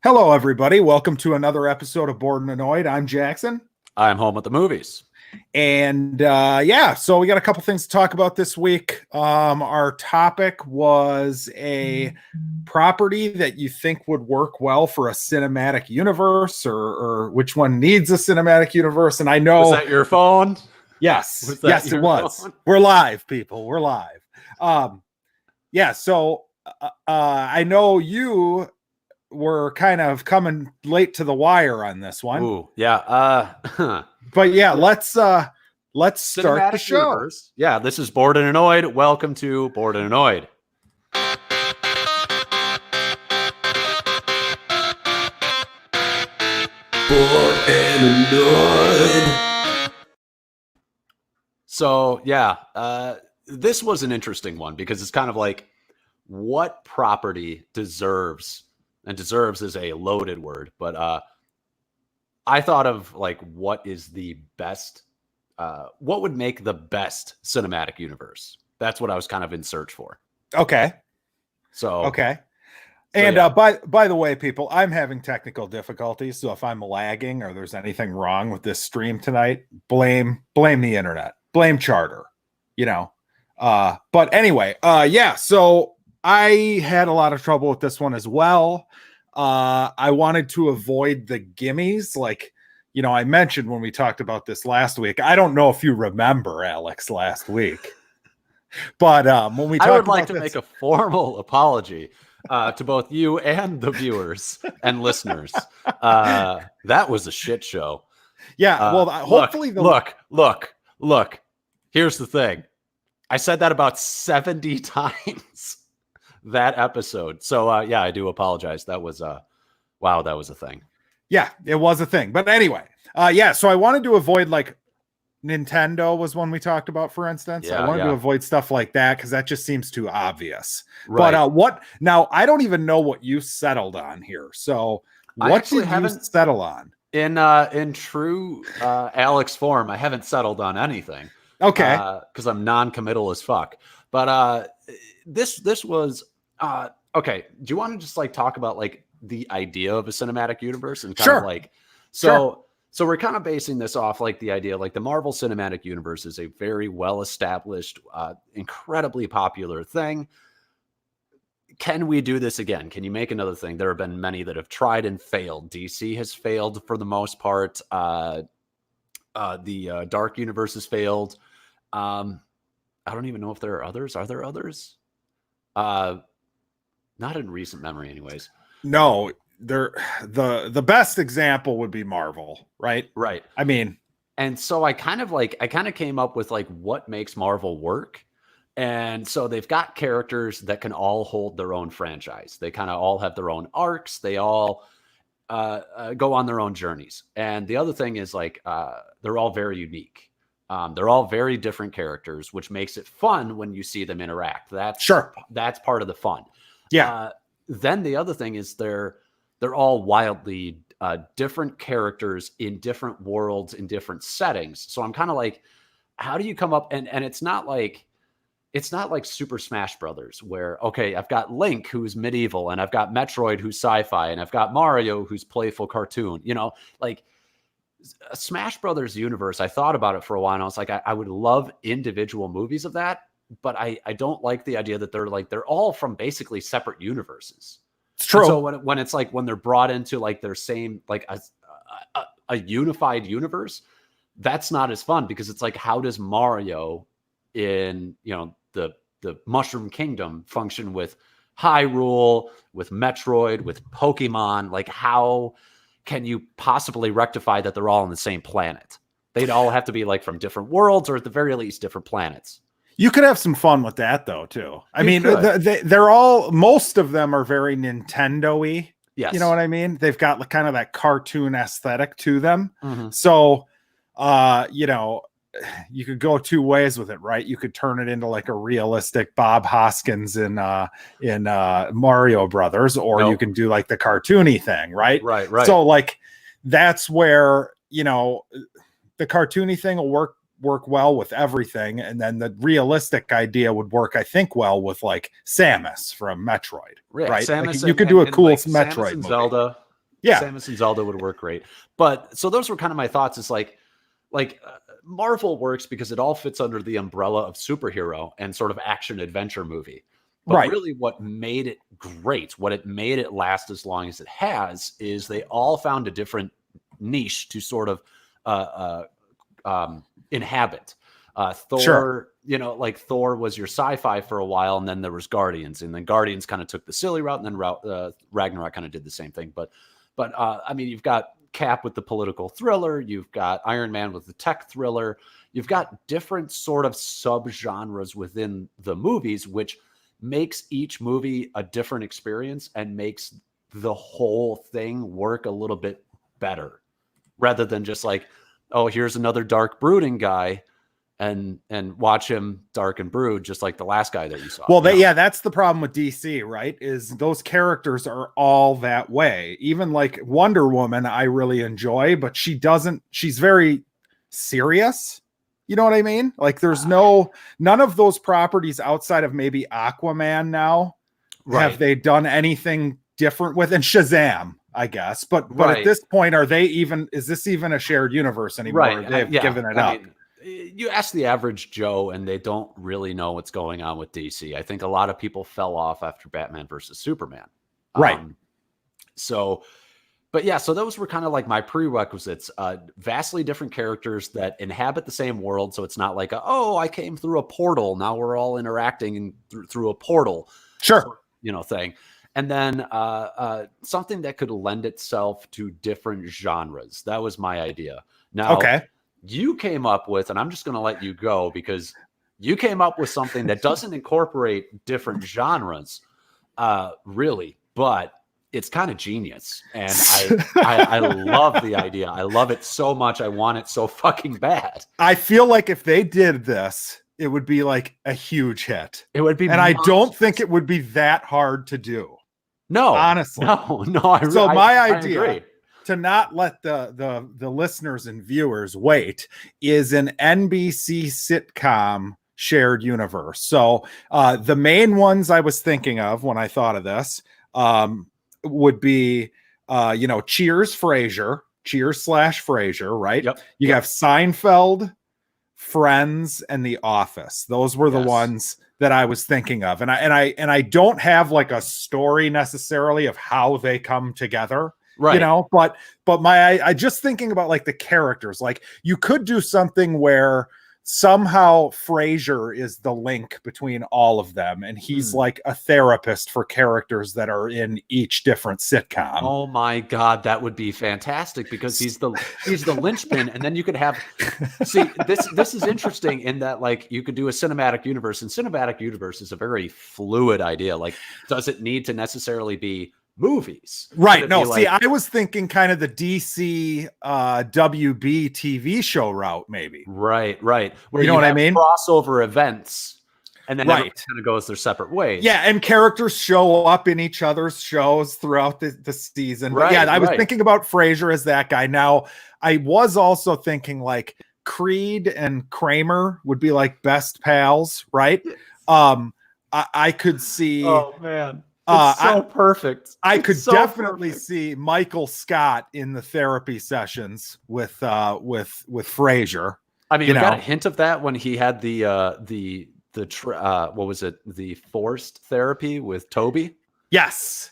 Hello, everybody. Welcome to another episode of Bored and Annoyed. I'm Jackson. I'm home at the movies. And so we got a couple things to talk about this week. Our topic was a property that you think would work well for a cinematic universe, or which one needs a cinematic universe. And I know... Was that your phone? Yes. Yes, it was. Phone? We're live, people. We're live. So I know you were kind of coming late to the wire on this one. Ooh, yeah. But yeah, let's start Cinematic the show. Universe. Yeah, this is Bored and Annoyed. Welcome to Bored and Annoyed. Bored and Annoyed. So yeah, this was an interesting one because it's kind of like what property deserves, and deserves is a loaded word, but I thought of like what is the best, what would make the best cinematic universe? That's what I was kind of in search for. Okay. And yeah. By the way, people, I'm having technical difficulties, so if I'm lagging or there's anything wrong with this stream tonight, blame the internet, blame Charter, But anyway, so I had a lot of trouble with this one as well. I wanted to avoid the gimmies. Like, I mentioned when we talked about this last week, I don't know if you remember, Alex, last week, but when we talked I would like to make a formal apology to both you and the viewers and listeners. That was a shit show. Yeah. Well, hopefully look, here's the thing. I said that about 70 times. That episode. So I do apologize. That was wow, that was a thing. Yeah, it was a thing. But anyway, so I wanted to avoid like Nintendo was one we talked about, for instance. I wanted to avoid stuff like that because that just seems too obvious. Right. But what now? I don't even know what you settled on here. So what did you settle on? In true Alex form, I haven't settled on anything. Okay. Because I'm non-committal as fuck. But this was okay. Do you want to just like talk about like the idea of a cinematic universe and kind of like so we're kind of basing this off like the idea like the Marvel Cinematic Universe is a very well established, incredibly popular thing. Can we do this again? Can you make another thing? There have been many that have tried and failed. DC has failed for the most part. The Dark Universe has failed. I don't even know if there are others. Are there others? Not in recent memory, anyways. No, the best example would be Marvel, right? Right. I mean, and so I kind of came up with like what makes Marvel work. And so they've got characters that can all hold their own franchise. They kind of all have their own arcs. They all go on their own journeys. And the other thing is like they're all very unique. They're all very different characters, which makes it fun when you see them interact. That's part of the fun. Yeah. Then the other thing is they're all wildly different characters in different worlds, in different settings. So I'm kind of like, how do you come up? And it's not like Super Smash Brothers where, okay, I've got Link who's medieval and I've got Metroid who's sci-fi and I've got Mario who's playful cartoon, like a Smash Brothers universe. I thought about it for a while and I was like, I would love individual movies of that. But I don't like the idea that they're all from basically separate universes. It's true. And so when it's like when they're brought into like their same like a unified universe, that's not as fun because it's like how does Mario in the Mushroom Kingdom function with Hyrule, with Metroid, with Pokemon? Like how can you possibly rectify that they're all on the same planet? They'd all have to be like from different worlds or at the very least different planets. You could have some fun with that, though, too. I mean, they're all, most of them are very Nintendo-y. Yes. You know what I mean? They've got kind of that cartoon aesthetic to them. Mm-hmm. So, you could go two ways with it, right? You could turn it into like a realistic Bob Hoskins in Mario Brothers, or you can do like the cartoony thing, right? Right. So, like, that's where, the cartoony thing will work well with everything, and then the realistic idea would work, I think, well with like Samus from Metroid, right? Samus like, you could do a cool like Metroid and movie. Zelda. Yeah. Samus and Zelda would work great. But so those were kind of my thoughts. It's like Marvel works because it all fits under the umbrella of superhero and sort of action adventure movie. But really what made it great, what it made it last as long as it has, is they all found a different niche to sort of inhabit. Thor, like Thor was your sci-fi for a while, and then there was Guardians, and then Guardians kind of took the silly route, and then Ragnarok kind of did the same thing. But I mean, you've got Cap with the political thriller, you've got Iron Man with the tech thriller, you've got different sort of subgenres within the movies, which makes each movie a different experience and makes the whole thing work a little bit better, rather than just like, oh, here's another dark brooding guy, and watch him dark and brood just like the last guy that you saw. Well, that's the problem with DC, right? Is those characters are all that way. Even like Wonder Woman, I really enjoy, but she's very serious. You know what I mean? Like there's none of those properties outside of maybe Aquaman now have they done anything different with, and Shazam, I guess. But at this point, is this even a shared universe anymore? Right. They've given it up. Mean, you ask the average Joe and they don't really know what's going on with DC. I think a lot of people fell off after Batman versus Superman. Right. So those were kind of like my prerequisites, vastly different characters that inhabit the same world. So it's not like, I came through a portal. Now we're all interacting through a portal. Sure. Thing. And then something that could lend itself to different genres. That was my idea. Now, you came up with, and I'm just going to let you go because you came up with something that doesn't incorporate different genres, really, but it's kind of genius. And I love the idea. I love it so much. I want it so fucking bad. I feel like if they did this, it would be like a huge hit. It would be, and monstrous. I don't think it would be that hard to do. No, honestly, no. My idea to not let the listeners and viewers wait is an NBC sitcom shared universe. So the main ones I was thinking of when I thought of this would be Cheers, Frasier, Cheers/Frasier, right? Yep. You have Seinfeld, Friends, and The Office. Those were the ones that I was thinking of. And I don't have like a story necessarily of how they come together. Right. But I just thinking about like the characters, like you could do something where somehow Frasier is the link between all of them, and he's like a therapist for characters that are in each different sitcom. Oh my God, that would be fantastic because he's the linchpin, and then you could have this is interesting in that like you could do a cinematic universe, and cinematic universe is a very fluid idea. Like, does it need to necessarily be movies? Right. No, I was thinking kind of the DC WB TV show route, maybe. Right. Where you know what I mean? Crossover events, and then everyone kind of goes their separate ways. Yeah, and characters show up in each other's shows throughout the season. But I was thinking about Frasier as that guy. Now, I was also thinking like Creed and Kramer would be like best pals, right? I could see. Oh man. It's so perfect. I could definitely see Michael Scott in the therapy sessions with Frasier. I mean, you got a hint of that when he had the what was it? The forced therapy with Toby. Yes,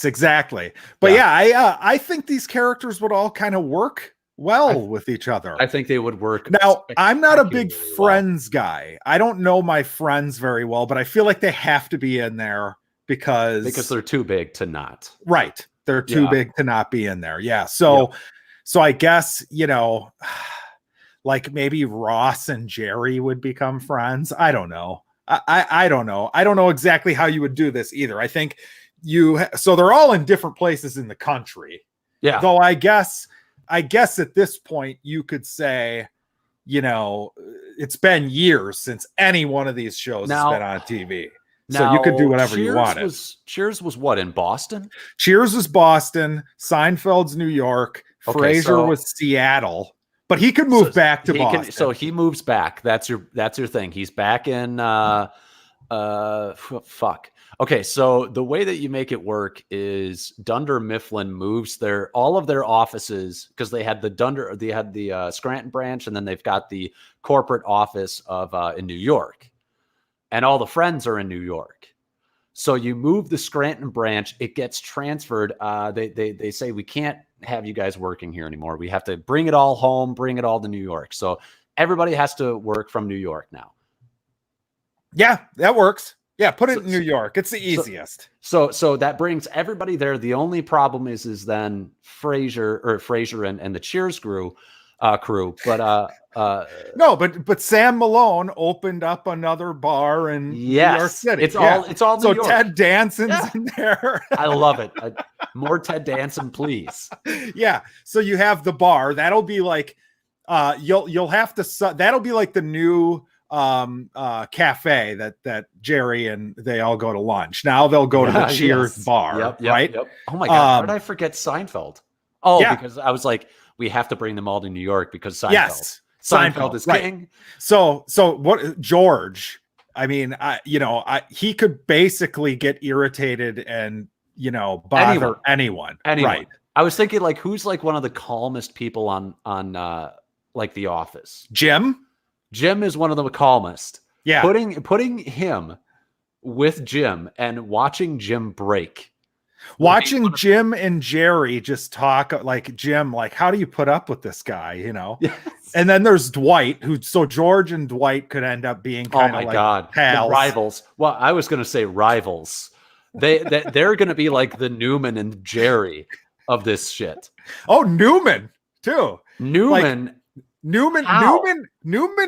exactly. But I think these characters would all kind of work well with each other. I think they would work. Now, I'm not a big Friends guy. I don't know my Friends very well, but I feel like they have to be in there. Because they're too big to not. Right. They're too big to not be in there. Yeah. So I guess, like maybe Ross and Jerry would become friends. I don't know. I don't know. I don't know exactly how you would do this either. I think so they're all in different places in the country. Yeah. Though I guess at this point you could say, it's been years since any one of these shows has been on TV. So you could do whatever you wanted. Cheers was what, in Boston? Cheers was Boston. Seinfeld's New York. Frasier was Seattle. But he could move back to Boston. So he moves back. That's your thing. He's back in fuck. Okay, so the way that you make it work is Dunder Mifflin moves all of their offices, because they had the Scranton branch, and then they've got the corporate office of in New York, and all the friends are in New York. So you move the Scranton branch, it gets transferred. They say, we can't have you guys working here anymore. We have to bring it all home, bring it all to New York. So everybody has to work from New York now. Yeah, that works. Yeah, put it in New York. It's the easiest. So that brings everybody there. The only problem is then Frasier and the Cheers crew. But no, but Sam Malone opened up another bar in New York City. It's all New York. Ted Danson's in there. I love it. More Ted Danson, please. Yeah. So you have the bar. That'll be like you'll have to that'll be like the new cafe that Jerry and they all go to lunch. Now they'll go to the Cheers bar, right? Yep. Oh my God, how did I forget Seinfeld? Oh, because I was like, we have to bring them all to New York because Seinfeld. Yes, Seinfeld is king. So what George? I mean, he could basically get irritated and bother anyone. Right? I was thinking, like, who's like one of the calmest people on like The Office? Jim is one of the calmest. Yeah. Putting him with Jim and watching Jim break. Watching Jim and Jerry just talk, like, Jim, like, how do you put up with this guy, Yes. And then there's Dwight, so George and Dwight could end up being kind of like pals. Rivals. Well, I was going to say rivals. They're going to be like the Newman and Jerry of this shit. Oh, Newman too. Newman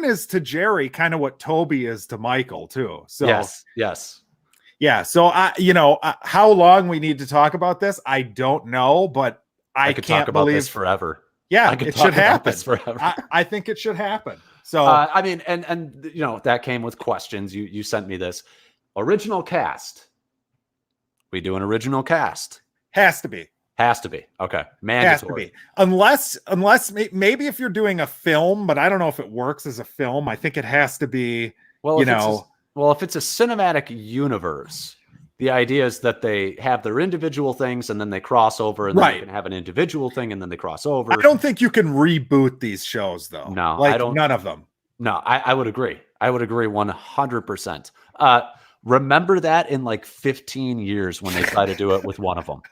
is to Jerry kind of what Toby is to Michael too. So yes. Yeah. So how long we need to talk about this, I don't know, but I could can't talk about believe this forever. Yeah, it should happen. Forever. I think it should happen. So I mean, and that came with questions. You sent me this original cast. We do an original cast. Has to be. Okay. Mandatory. Has to be. Unless maybe if you're doing a film, but I don't know if it works as a film. I think it has to be, if it's a cinematic universe, the idea is that they have their individual things and then they cross over, and then they can have an individual thing and then they cross over. I don't think you can reboot these shows though. No, I don't. None of them. No, I would agree. 100%. Remember that in like 15 years when they try to do it with one of them.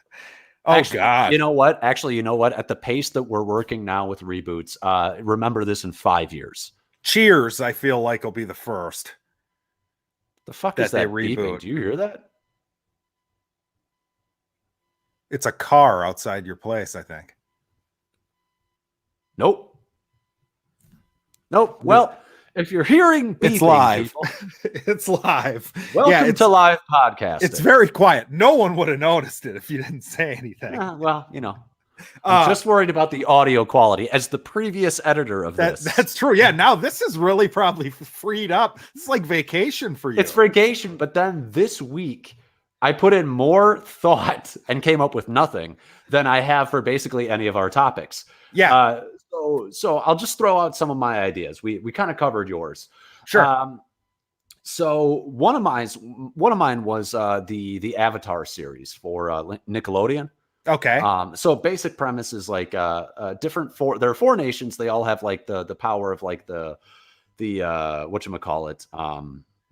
God. You know what? Actually, at the pace that we're working now with reboots, remember this in 5 years. Cheers, I feel like will be the first. The fuck is that beeping? Do you hear that? It's a car outside your place, I think. Nope. Well, if you're hearing beeping, it's live. People, it's live. Welcome to live podcast. It's very quiet. No one would have noticed it if you didn't say anything. I'm just worried about the audio quality as the previous editor of this. That's true. Yeah. Now this is really probably freed up. It's like vacation for you. It's vacation. But then this week, I put in more thought and came up with nothing than I have for basically any of our topics. Yeah. So I'll just throw out some of my ideas. We kind of covered yours. Sure. So one of mine was the Avatar series for Nickelodeon. Okay. So basic premise is like there are 4 nations. They all have like the power of like the whatchamacallit,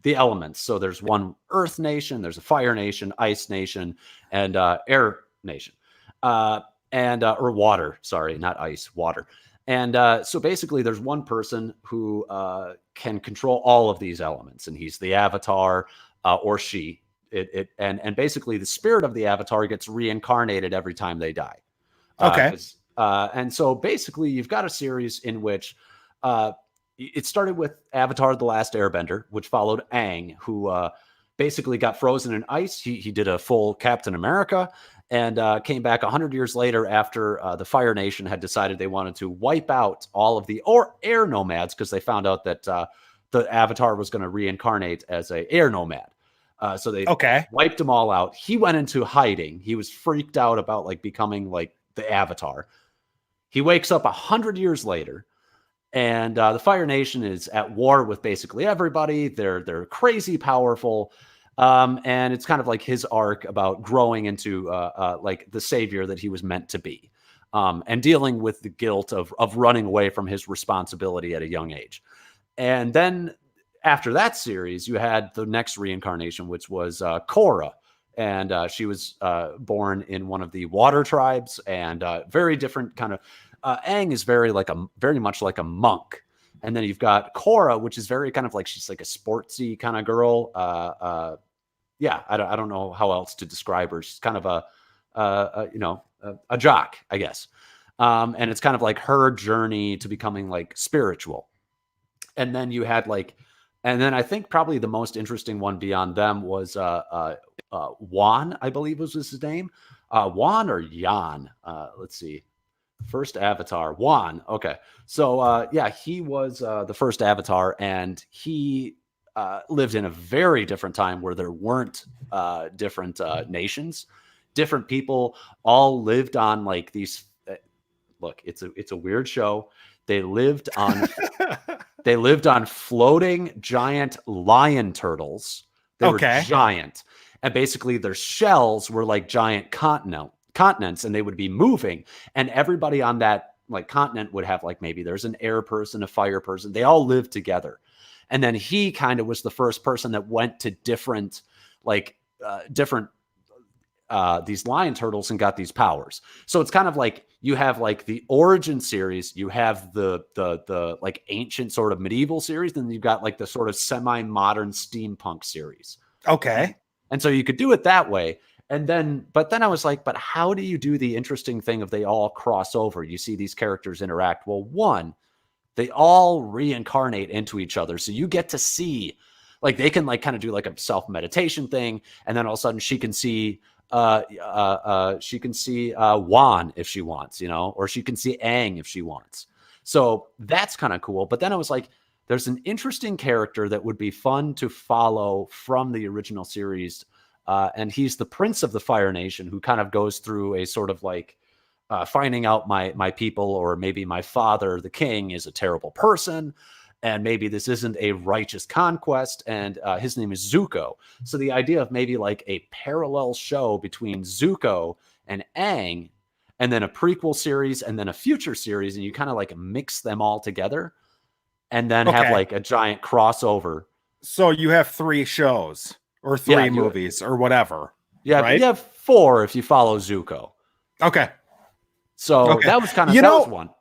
the elements. So there's one Earth nation, there's a Fire nation, Ice nation, and Air nation. Or water, sorry, not ice, water. And so basically there's one person who can control all of these elements, and he's the Avatar, or she. And basically the spirit of the Avatar gets reincarnated every time they die. Okay. And so basically you've got a series in which it started with Avatar: The Last Airbender, which followed Aang, who basically got frozen in ice. He did a full Captain America and came back 100 years later after the Fire Nation had decided they wanted to wipe out all of the air nomads because they found out that the Avatar was going to reincarnate as a air nomad. So they wiped them all out. He went into hiding. He was freaked out about like becoming like the Avatar. He wakes up 100 years later, and the Fire Nation is at war with basically everybody. They're crazy powerful. And it's kind of like his arc about growing into like the savior that he was meant to be, and dealing with the guilt of running away from his responsibility at a young age. And then after that series, you had the next reincarnation, which was Korra. And she was born in one of the water tribes, and very different kind of. Aang is very much like a monk, and then you've got Korra, which is very kind of like she's like a sportsy kind of girl. Yeah, I don't know how else to describe her. She's kind of a jock, I guess. And it's kind of like her journey to becoming like spiritual. And then you had and then I think probably the most interesting one beyond them was Juan, I believe was his name. Juan or Jan. Let's see. First Avatar, Juan. Okay. So yeah, he was the first Avatar, and he lived in a very different time where there weren't different nations. Different people all lived on like these. Look, it's a weird show. They lived on floating giant lion turtles. They were giant, and basically their shells were like giant continents, and they would be moving, and everybody on that like continent would have like, maybe there's an air person, a fire person. They all lived together. And then he kind of was the first person that went to different these lion turtles and got these powers. So it's kind of like you have like the origin series, you have the like ancient sort of medieval series, then you've got like the sort of semi-modern steampunk series. Okay. And so you could do it that way. And then, but then I was like, but how do you do the interesting thing of they all cross over? You see these characters interact. Well, one, they all reincarnate into each other. So you get to see, like, they can like kind of do like a self-meditation thing. And then all of a sudden she can see Juan if she wants, or she can see Aang if she wants. So that's kind of cool. But then I was like, there's an interesting character that would be fun to follow from the original series. And he's the Prince of the Fire Nation, who kind of goes through a sort of like finding out my people, or maybe my father, the king, is a terrible person. And maybe this isn't a righteous conquest. And his name is Zuko. So the idea of maybe like a parallel show between Zuko and Aang, and then a prequel series, and then a future series, and you kind of like mix them all together, and then have like a giant crossover. So you have 3 shows or 3 movies or whatever. Yeah, right? You have 4 if you follow Zuko. Okay. So that was kind of that was one.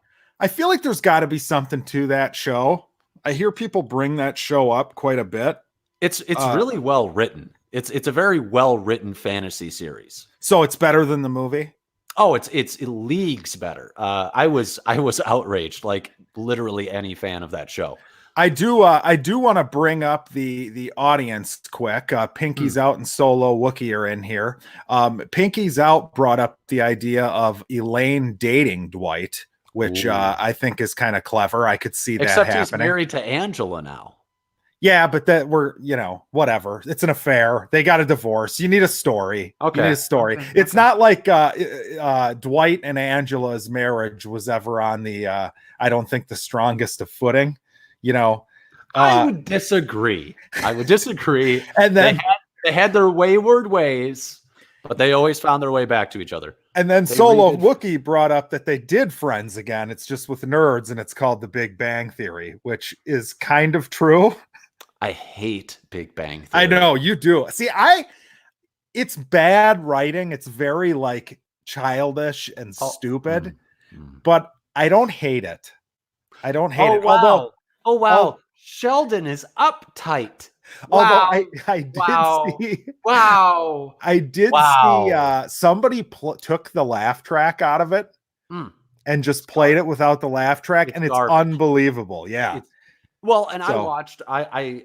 I feel like there's got to be something to that show. I hear people bring that show up quite a bit. It's really well written. It's a very well written fantasy series. So it's better than the movie? Oh, it's leagues better. I was outraged, like literally any fan of that show. I do want to bring up the audience quick. Pinky's Out and Solo Wookie are in here. Pinky's Out brought up the idea of Elaine dating Dwight, which I think is kind of clever. I could see that happening. Except he's married to Angela now. Yeah, but that whatever. It's an affair. They got a divorce. You need a story. Okay. You need a story. Okay. It's not like Dwight and Angela's marriage was ever on the I don't think the strongest of footing. I would disagree. And then they had their wayward ways, but they always found their way back to each other. And then Solo Wookie brought up that they did friends again. It's just with nerds, and it's called The Big Bang Theory, which is kind of true. I hate Big Bang Theory. I know you do. See, it's bad writing. It's very like childish and stupid, but I don't hate it. I don't hate it. Wow. Sheldon is uptight. Although I did see. Wow. I did see somebody took the laugh track out of it and just played it without the laugh track, and it's unbelievable. Yeah. I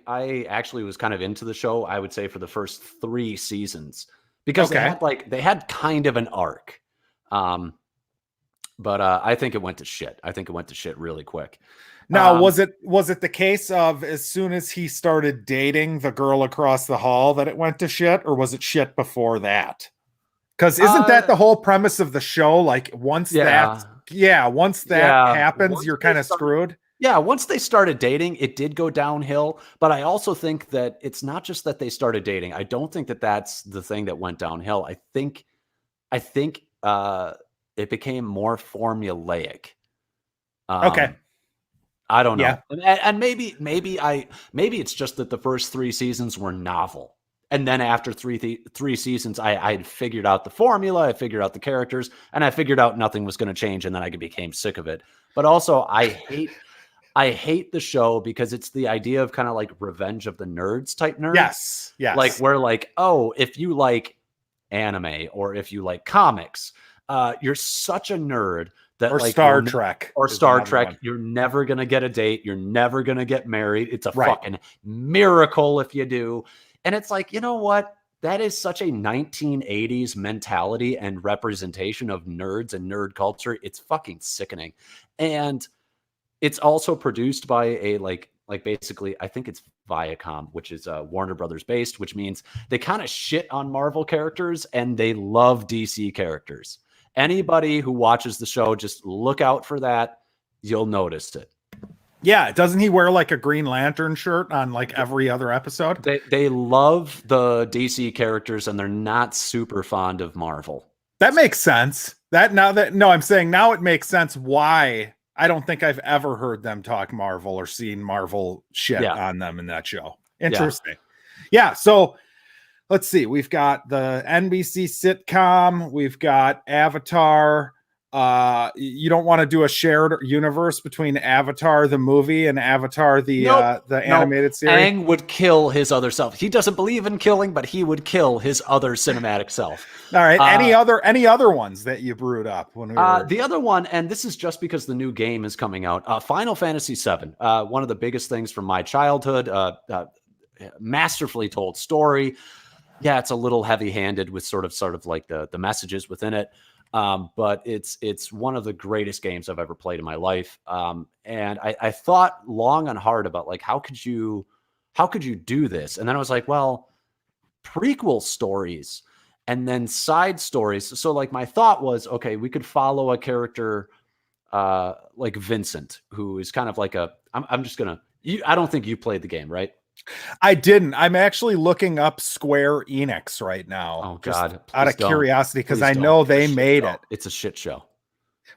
actually was kind of into the show, I would say, for the first 3 seasons, because they had kind of an arc. But I think it went to shit. I think it went to shit really quick. Now, was it the case of as soon as he started dating the girl across the hall that it went to shit, or was it shit before that? Because isn't that the whole premise of the show? Like once that happens, you're kind of screwed. Yeah, once they started dating, it did go downhill. But I also think that it's not just that they started dating. I don't think that that's the thing that went downhill. I think it became more formulaic. Okay. I don't Yeah. know, and maybe it's just that the first 3 seasons were novel, and then after three seasons, I had figured out the formula, I figured out the characters, and I figured out nothing was going to change, and then I became sick of it. But also, I hate the show because it's the idea of kind of like Revenge of the Nerds type nerds. Yes. Yes. Like we're like, oh, if you like anime or if you like comics, you're such a nerd that or like Star Trek or Star Trek, one. you're never gonna get a date. You're never gonna get married. It's a Right. fucking miracle if you do. And it's like, you know what? That is such a 1980s mentality and representation of nerds and nerd culture. It's fucking sickening. And it's also produced by a like basically, I think it's Viacom, which is Warner Brothers based, which means they kind of shit on Marvel characters and they love DC characters. Anybody who watches the show, just look out for that. You'll notice it. Yeah, doesn't he wear like a Green Lantern shirt on like every other episode? They love the DC characters and they're not super fond of Marvel. That makes sense. I'm saying now it makes sense why I don't think I've ever heard them talk Marvel or seen Marvel shit on them in that show. Interesting. Yeah, so let's see. We've got the NBC sitcom. We've got Avatar. You don't want to do a shared universe between Avatar the movie and Avatar the animated series? Aang would kill his other self. He doesn't believe in killing, but he would kill his other cinematic self. All right. Any other ones that you brewed up when we were... The other one, and this is just because the new game is coming out, Final Fantasy VII. One of the biggest things from my childhood. Masterfully told story. Yeah, it's a little heavy-handed with sort of like the messages within it. But it's one of the greatest games I've ever played in my life. And I thought long and hard about like, how could you do this? And then I was like, well, prequel stories and then side stories. So like my thought was, okay, we could follow a character, like Vincent, who is kind of like I don't think you played the game, right? I didn't. I'm actually looking up Square Enix right now. Oh God! Out of curiosity, because I know they made it. It's a shit show.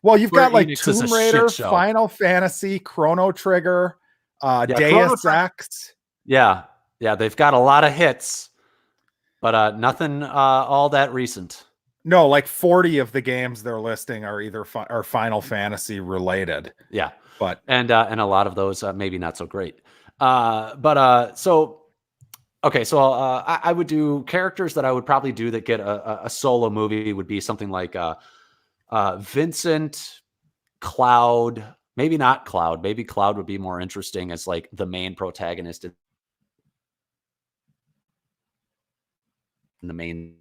Well, you've got like Tomb Raider, Final Fantasy, Chrono Trigger, Deus Ex. Yeah, they've got a lot of hits, but nothing all that recent. No, like 40 of the games they're listing are either are Final Fantasy related. Yeah, but and a lot of those maybe not so great. So I would do characters that I would probably do that get a solo movie would be something like Vincent, Cloud, maybe not Cloud. Maybe Cloud would be more interesting as like the main protagonist in the main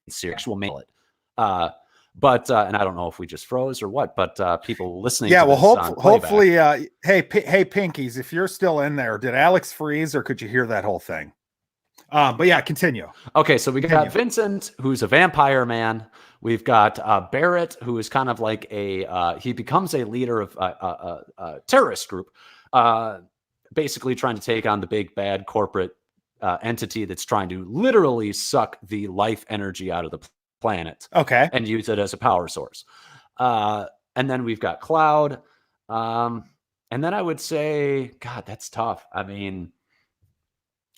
series. Actual mallet. But and I don't know if we just froze or what, but people listening. Yeah, to well, this hopefully, hey, Pinkies, if you're still in there, did Alex freeze or could you hear that whole thing? But yeah, continue. Okay, so we got Vincent, who's a vampire man. We've got Barrett, who is kind of like he becomes a leader of a terrorist group, basically trying to take on the big bad corporate entity that's trying to literally suck the life energy out of the planet, and use it as a power source. And then we've got Cloud, and then I would say, God, that's tough. I mean,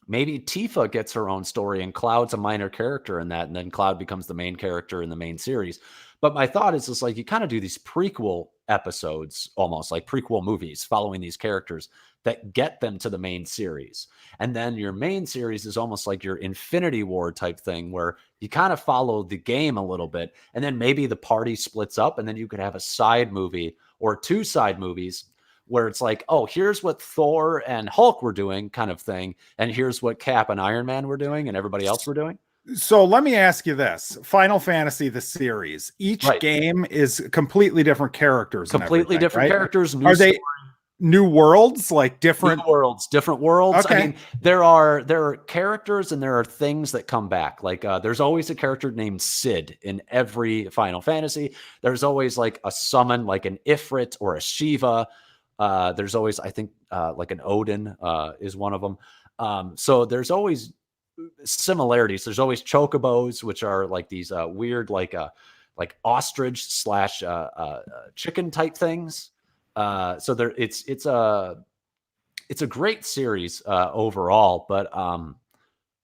maybe Tifa gets her own story and Cloud's a minor character in that, and then Cloud becomes the main character in the main series. But my thought is just like you kind of do these prequel episodes, almost like prequel movies following these characters that get them to the main series. And then your main series is almost like your Infinity War type thing where you kind of follow the game a little bit. And then maybe the party splits up and then you could have a side movie or 2 side movies where it's like, oh, here's what Thor and Hulk were doing kind of thing. And here's what Cap and Iron Man were doing and everybody else were doing. So let me ask you this. Final Fantasy, the series, each game is completely different characters. Completely different characters. Are they? New worlds, like different different worlds. Okay. I mean, there are characters and there are things that come back. Like there's always a character named Sid in every Final Fantasy. There's always like a summon, like an Ifrit or a Shiva. There's always, I think, like an Odin is one of them. So there's always similarities. There's always chocobos, which are like these weird, like ostrich slash chicken type things. So there, it's a great series overall, but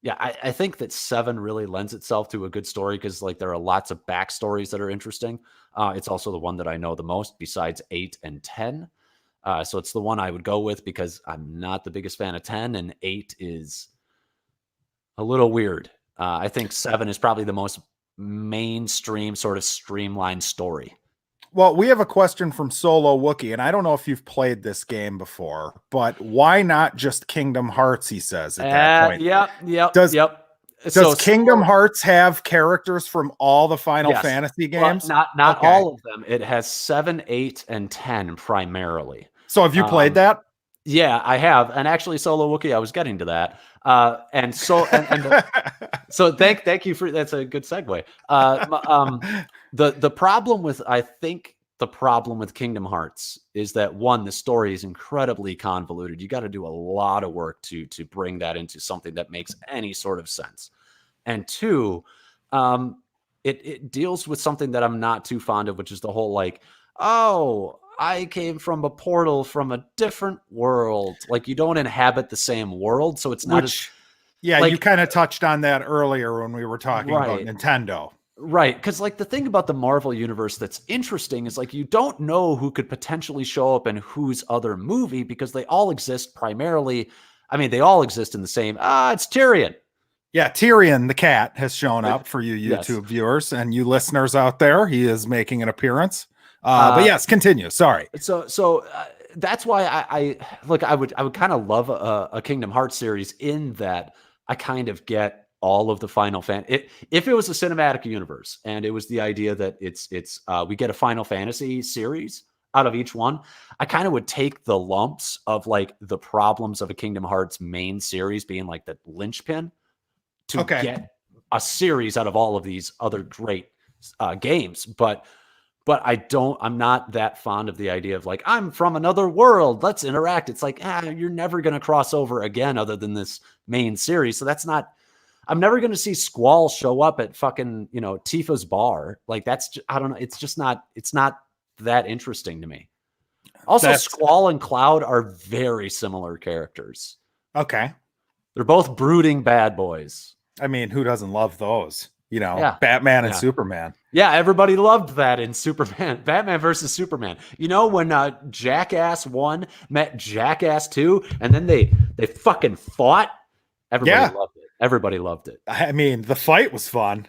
yeah, I think that 7 really lends itself to a good story because like there are lots of backstories that are interesting. It's also the one that I know the most besides 8 and 10. So it's the one I would go with because I'm not the biggest fan of 10 and 8 is a little weird. I think 7 is probably the most mainstream sort of streamlined story. Well, we have a question from Solo Wookie, and I don't know if you've played this game before, but why not just Kingdom Hearts, he says at that point. Yep. Does Kingdom Hearts have characters from all the Final Fantasy games? Well, not all of them. It has 7, 8, and 10 primarily. So have you played that? Yeah, I have. And actually, Solo Wookie, I was getting to that. So thank you for, that's a good segue. The problem with Kingdom Hearts is that one, the story is incredibly convoluted. You got to do a lot of work to bring that into something that makes any sort of sense. And two, it deals with something that I'm not too fond of, which is the whole like, oh, I came from a portal from a different world. Like you don't inhabit the same world, so it's not you kind of touched on that earlier when we were talking about Nintendo. Right, because like the thing about the Marvel universe that's interesting is like you don't know who could potentially show up in whose other movie because they all exist primarily. I mean, they all exist in the same. It's Tyrion. Yeah, Tyrion the cat has shown up for you YouTube viewers and you listeners out there. He is making an appearance. But yes, continue. Sorry. So that's why I would kind of love a Kingdom Hearts series in that I kind of get all of the Final Fantasy. If it was a cinematic universe and it was the idea that we get a Final Fantasy series out of each one, I kind of would take the lumps of like the problems of a Kingdom Hearts main series being like the linchpin to get a series out of all of these other great games. But I'm not that fond of the idea of like, I'm from another world, let's interact. It's like, you're never going to cross over again other than this main series. So I'm never going to see Squall show up at fucking, Tifa's bar. Like I don't know. It's not that interesting to me. Also, Squall and Cloud are very similar characters. Okay. They're both brooding bad boys. I mean, who doesn't love those? Batman and Superman. Yeah, everybody loved that in Superman. Batman versus Superman. When Jackass 1 met Jackass 2, and then they fucking fought. Everybody loved it. Everybody loved it. I mean, the fight was fun.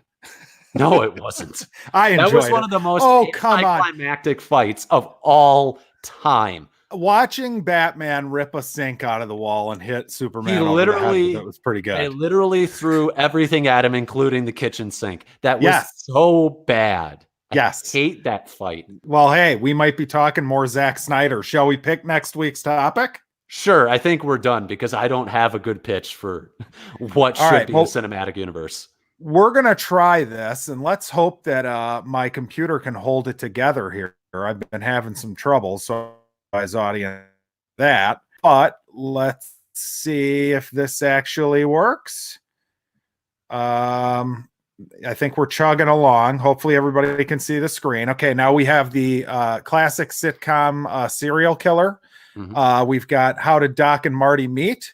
No, it wasn't. I enjoyed it. That was one of the most climactic fights of all time. Watching Batman rip a sink out of the wall and hit Superman that was pretty good. They literally threw everything at him, including the kitchen sink. That was so bad. I hate that fight. Well, hey, we might be talking more Zack Snyder. Shall we pick next week's topic? Sure. I think we're done because I don't have a good pitch for what should be the cinematic universe. We're going to try this, and let's hope that my computer can hold it together here. I've been having some trouble, so audience that, but let's see if this actually works. I think we're chugging along. Hopefully everybody can see the screen. Okay, now we have the classic sitcom serial killer. Mm-hmm. We've got How Did Doc and Marty Meet?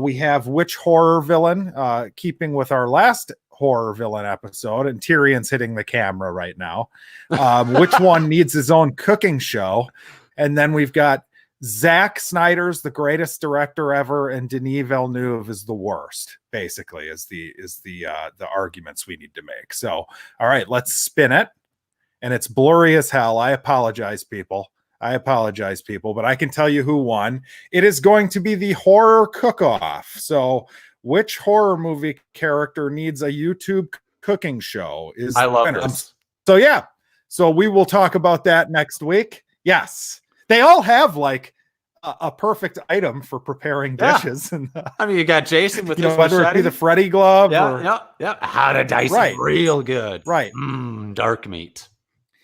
We have which horror villain, keeping with our last horror villain episode, and Tyrion's hitting the camera right now. Which one needs his own cooking show? And then we've got Zack Snyder's the greatest director ever, and Denis Villeneuve is the worst. Basically, is the arguments we need to make. So, all right, let's spin it. And it's blurry as hell. I apologize, people. But I can tell you who won. It is going to be the horror cook-off. So, which horror movie character needs a YouTube cooking show? I love this. So yeah. So we will talk about that next week. Yes. They all have like a perfect item for preparing dishes. And I mean, you got Jason with his whether machete. it be the Freddy glove, Yeah. How to dice it real good. Right. Dark meat.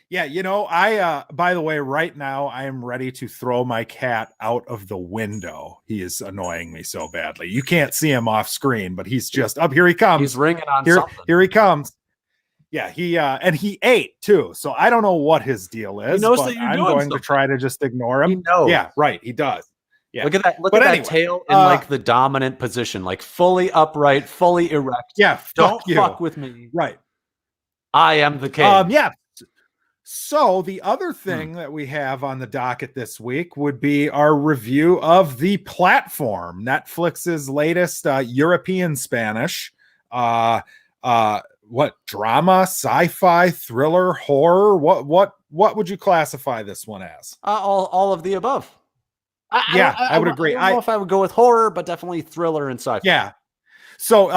Yeah, I by the way, right now I am ready to throw my cat out of the window. He is annoying me so badly. You can't see him off screen, but he's just up. Here he comes. He's ringing on something. Here he comes. Yeah, and he ate too. So I don't know what his deal is. He knows but that you're I'm doing going something. to try to just ignore him. He knows. Yeah, right. He does. Yeah. Look at that. Look at that tail in like the dominant position, like fully upright, fully erect. Yeah. Don't fuck with me. Right. I am the king. Yeah. So the other thing that we have on the docket this week would be our review of The Platform, Netflix's latest European Spanish, what drama, sci-fi, thriller, horror? What would you classify this one as? All of the above. I would agree. I don't know if I would go with horror, but definitely thriller and sci-fi. Yeah. So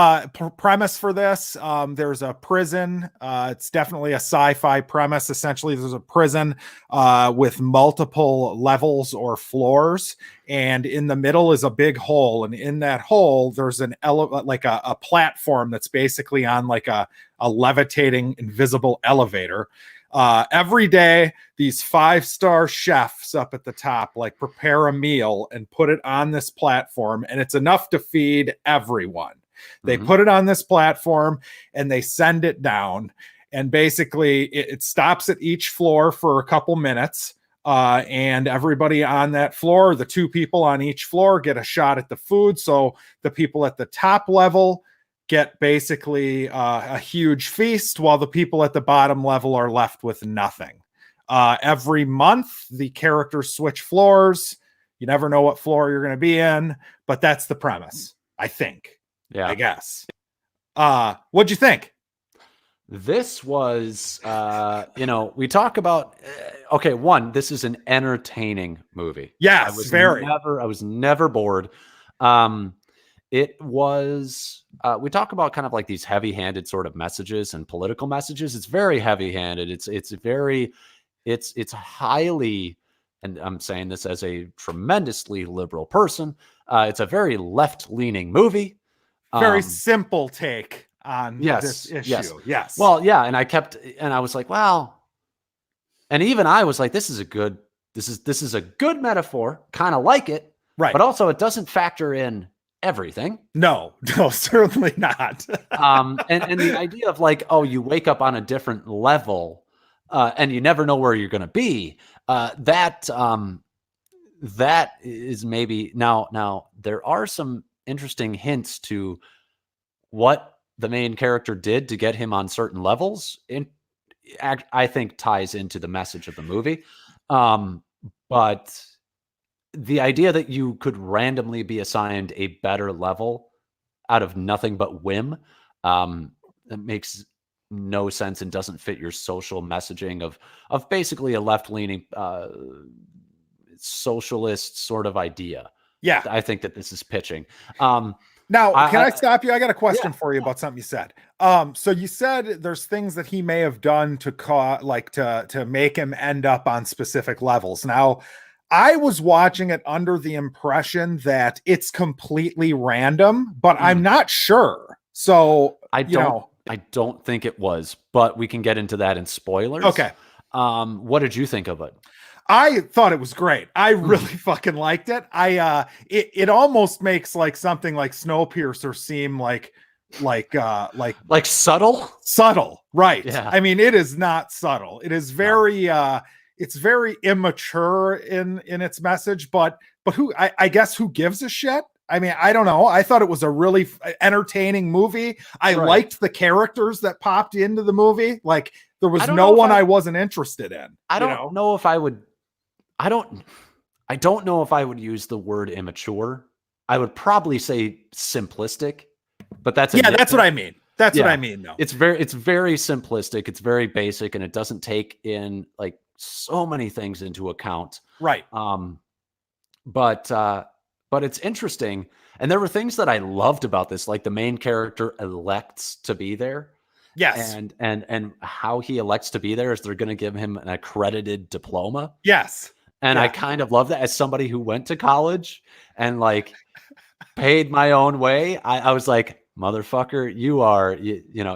premise for this, there's a prison. It's definitely a sci-fi premise. Essentially, there's a prison with multiple levels or floors, and in the middle is a big hole, and in that hole there's a platform that's basically on like a levitating invisible elevator. Every day these 5-star chefs up at the top like prepare a meal and put it on this platform, and it's enough to feed everyone. They put it on this platform and they send it down, and basically it stops at each floor for a couple minutes, and everybody on that floor, the 2 people on each floor, get a shot at the food. So the people at the top level get basically a huge feast, while the people at the bottom level are left with nothing. Every month, the characters switch floors. You never know what floor you're going to be in, but that's the premise, I think. Yeah, I guess. What'd you think? This was, we talk about. Okay, one, this is an entertaining movie. Yes, I was never bored. It was. We talk about kind of like these heavy-handed sort of messages and political messages. It's very heavy-handed. It's highly, and I'm saying this as a tremendously liberal person. It's a very left-leaning movie. Very simple take on this issue. Yes. Well, yeah, and I was like, wow. And even I was like, this is a good metaphor, kind of like it. Right. But also it doesn't factor in everything. No, certainly not. And the idea of like, oh, you wake up on a different level, and you never know where you're going to be. That is maybe now there are some interesting hints to what the main character did to get him on certain levels. I think ties into the message of the movie. But the idea that you could randomly be assigned a better level out of nothing but whim, that makes no sense and doesn't fit your social messaging of basically a left-leaning socialist sort of idea. Yeah, I think that this is pitching. Now, can I stop you? I got a question for you about something you said. So you said there's things that he may have done to make him end up on specific levels. Now, I was watching it under the impression that it's completely random, but I'm not sure. So I don't think it was, but we can get into that in spoilers. Okay. What did you think of it? I thought it was great. I really fucking liked it. It almost makes like something like Snowpiercer seem like subtle, right? Yeah. I mean, it is not subtle. It is very it's very immature in its message, but I guess who gives a shit? I mean, I don't know. I thought it was a really entertaining movie. I liked the characters that popped into the movie. Like there was no one I wasn't interested in. I don't know if I would. I don't know if I would use the word immature. I would probably say simplistic, but that's what I mean. That's what I mean, though. It's very simplistic. It's very basic, and it doesn't take in like so many things into account. Right. But it's interesting, and there were things that I loved about this, like the main character elects to be there. Yes. And how he elects to be there is they're going to give him an accredited diploma. Yes. And I kind of love that as somebody who went to college and like paid my own way. I was like, motherfucker,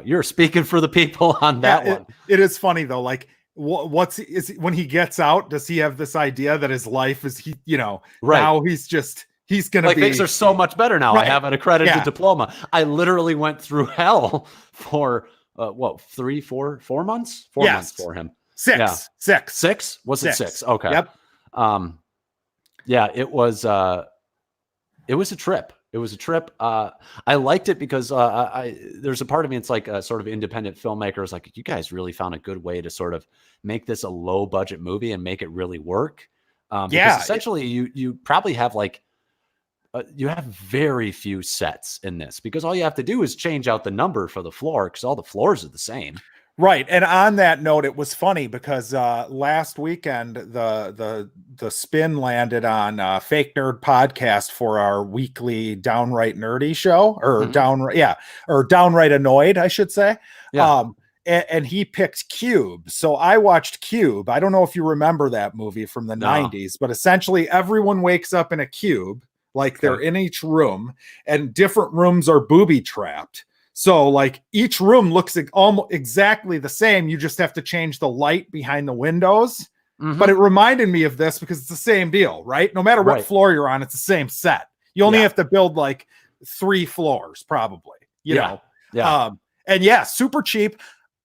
you're speaking for the people on that one. It is funny though. Like when he gets out, does he have this idea that his life is, now he's going to be, things are so much better now. Right. I have an accredited diploma. I literally went through hell for 4 months? 4 months for him. Six. Was it 6? Okay. Yep. Yeah, it was a trip. It was a trip. I liked it because there's a part of me, it's like a sort of independent filmmaker is like, you guys really found a good way to sort of make this a low budget movie and make it really work. Because essentially you probably have you have very few sets in this because all you have to do is change out the number for the floor because all the floors are the same. Right. And on that note, it was funny because last weekend the spin landed on Fake Nerd Podcast for our weekly Downright Nerdy show, or Downright Annoyed, I should say. Yeah. And he picked Cube. So I watched Cube. I don't know if you remember that movie from the 90s, but essentially everyone wakes up in a cube, like they're in each room, and different rooms are booby trapped. So like each room looks almost exactly the same. You just have to change the light behind the windows. Mm-hmm. But it reminded me of this because it's the same deal, right? No matter what floor you're on, it's the same set. You only have to build like 3 floors probably, you know? Yeah. And super cheap,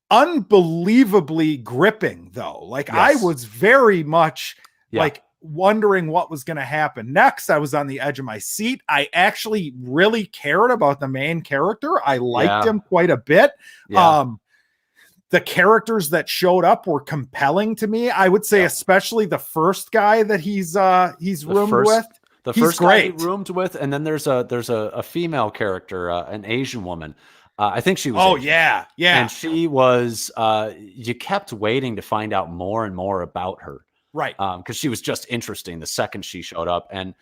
unbelievably gripping though. Like I was very much like wondering what was going to happen next. I was on the edge of my seat. I actually really cared about the main character. I liked him quite a bit. The characters that showed up were compelling to me. I would say, especially the first guy that he's roomed with. The first guy he roomed with, and then there's a female character, an Asian woman. I think she was. Oh, Asian. yeah. And she was. You kept waiting to find out more and more about her. Right. Because she was just interesting the second she showed up. And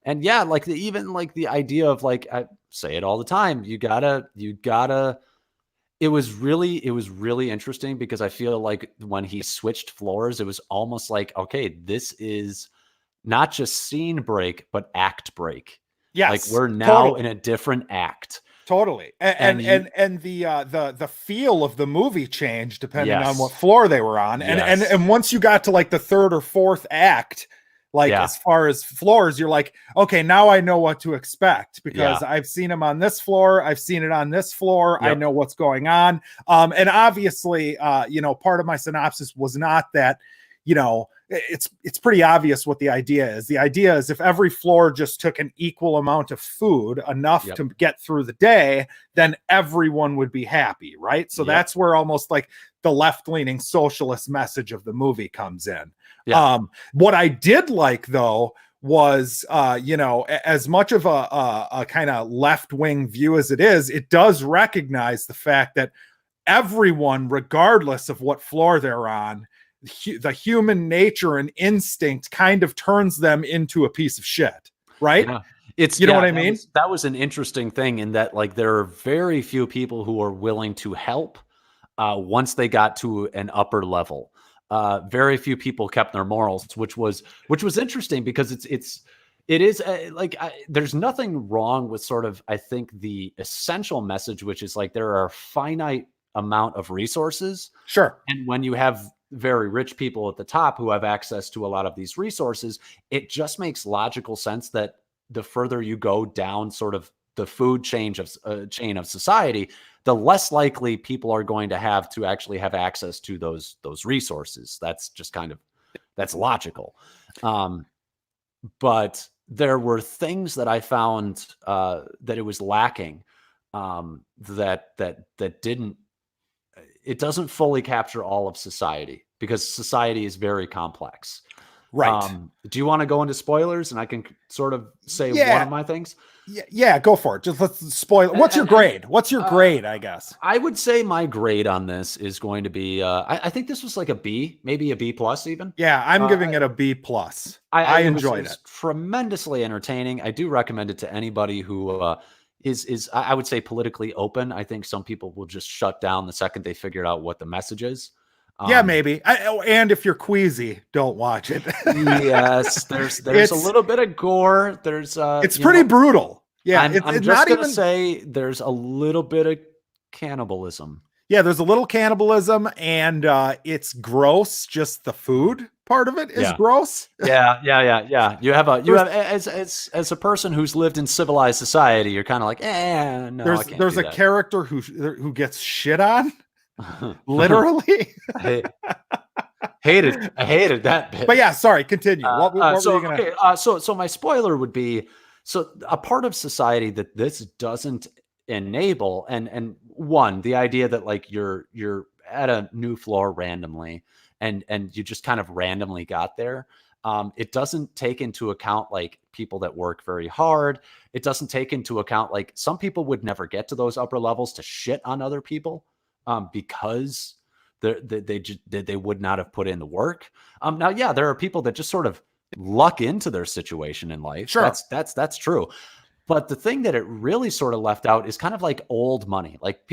like the idea of like, I say it all the time, you gotta, it was really interesting because I feel like when he switched floors, it was almost like, okay, this is not just scene break, but act break. Yes. Like we're now in a different act. Totally. And the feel of the movie changed depending on what floor they were on. And once you got to like the 3rd or 4th act, as far as floors, you're like, okay, now I know what to expect because I've seen him on this floor. I've seen it on this floor. I know what's going on. And obviously, part of my synopsis was not that, it's pretty obvious what the idea is. The idea is if every floor just took an equal amount of food, enough to get through the day, then everyone would be happy, right? So that's where almost like the left-leaning socialist message of the movie comes in. What I did like though was, as much of a kind of left-wing view as it is, it does recognize the fact that everyone, regardless of what floor they're on, the human nature and instinct kind of turns them into a piece of shit, right? Yeah. It's, know what I mean? That was an interesting thing in that, like, there are very few people who are willing to help once they got to an upper level. Very few people kept their morals, which was interesting because it is there's nothing wrong with sort of, I think, the essential message, which is like there are a finite amount of resources. Sure. And when you have very rich people at the top who have access to a lot of these resources, it just makes logical sense that the further you go down sort of the food chain of society, the less likely people are going to have actually have access to those resources. That's just that's logical. But there were things that I found that it was lacking, that didn't. It doesn't fully capture all of society because society is very complex. Right. Do you want to go into spoilers and I can sort of say one of my things? Yeah, go for it. Just let's spoil. What's your grade? What's your grade, I guess? I would say my grade on this is going to be, I think this was like a B, maybe a B plus even. Yeah, I'm giving it a B plus. I enjoyed it. Tremendously entertaining. I do recommend it to anybody who is I would say politically open. I think some people will just shut down the second they figure out what the message is. Yeah, maybe. And if you're queasy, don't watch it. Yes, there's a little bit of gore. There's it's pretty brutal. Yeah, I'm just gonna say there's a little bit of cannibalism. Yeah, there's a little cannibalism, and it's gross. Just the food part of it is gross. Yeah. You have as a person who's lived in civilized society, you're kind of like, no. There's a character who gets shit on, literally. I hated that bit. But yeah, sorry. Continue. What were you gonna? So my spoiler would be, so a part of society that this doesn't enable, and one, the idea that like you're at a new floor randomly and you just kind of randomly got there. It doesn't take into account like people that work very hard. It doesn't take into account like some people would never get to those upper levels to shit on other people because they would not have put in the work. Now, yeah, there are people that just sort of luck into their situation in life. Sure. That's true. But the thing that it really sort of left out is kind of like old money, like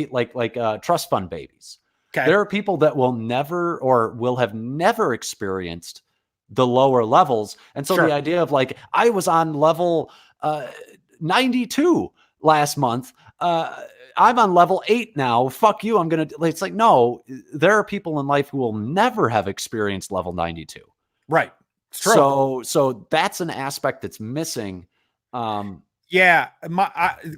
trust fund babies. Okay. There are people that will never or will have never experienced the lower levels. And so the idea of like, I was on level 92 last month. I'm on level 8 now. Fuck you. It's like, no, there are people in life who will never have experienced level 92. Right. It's true. So that's an aspect that's missing. Yeah,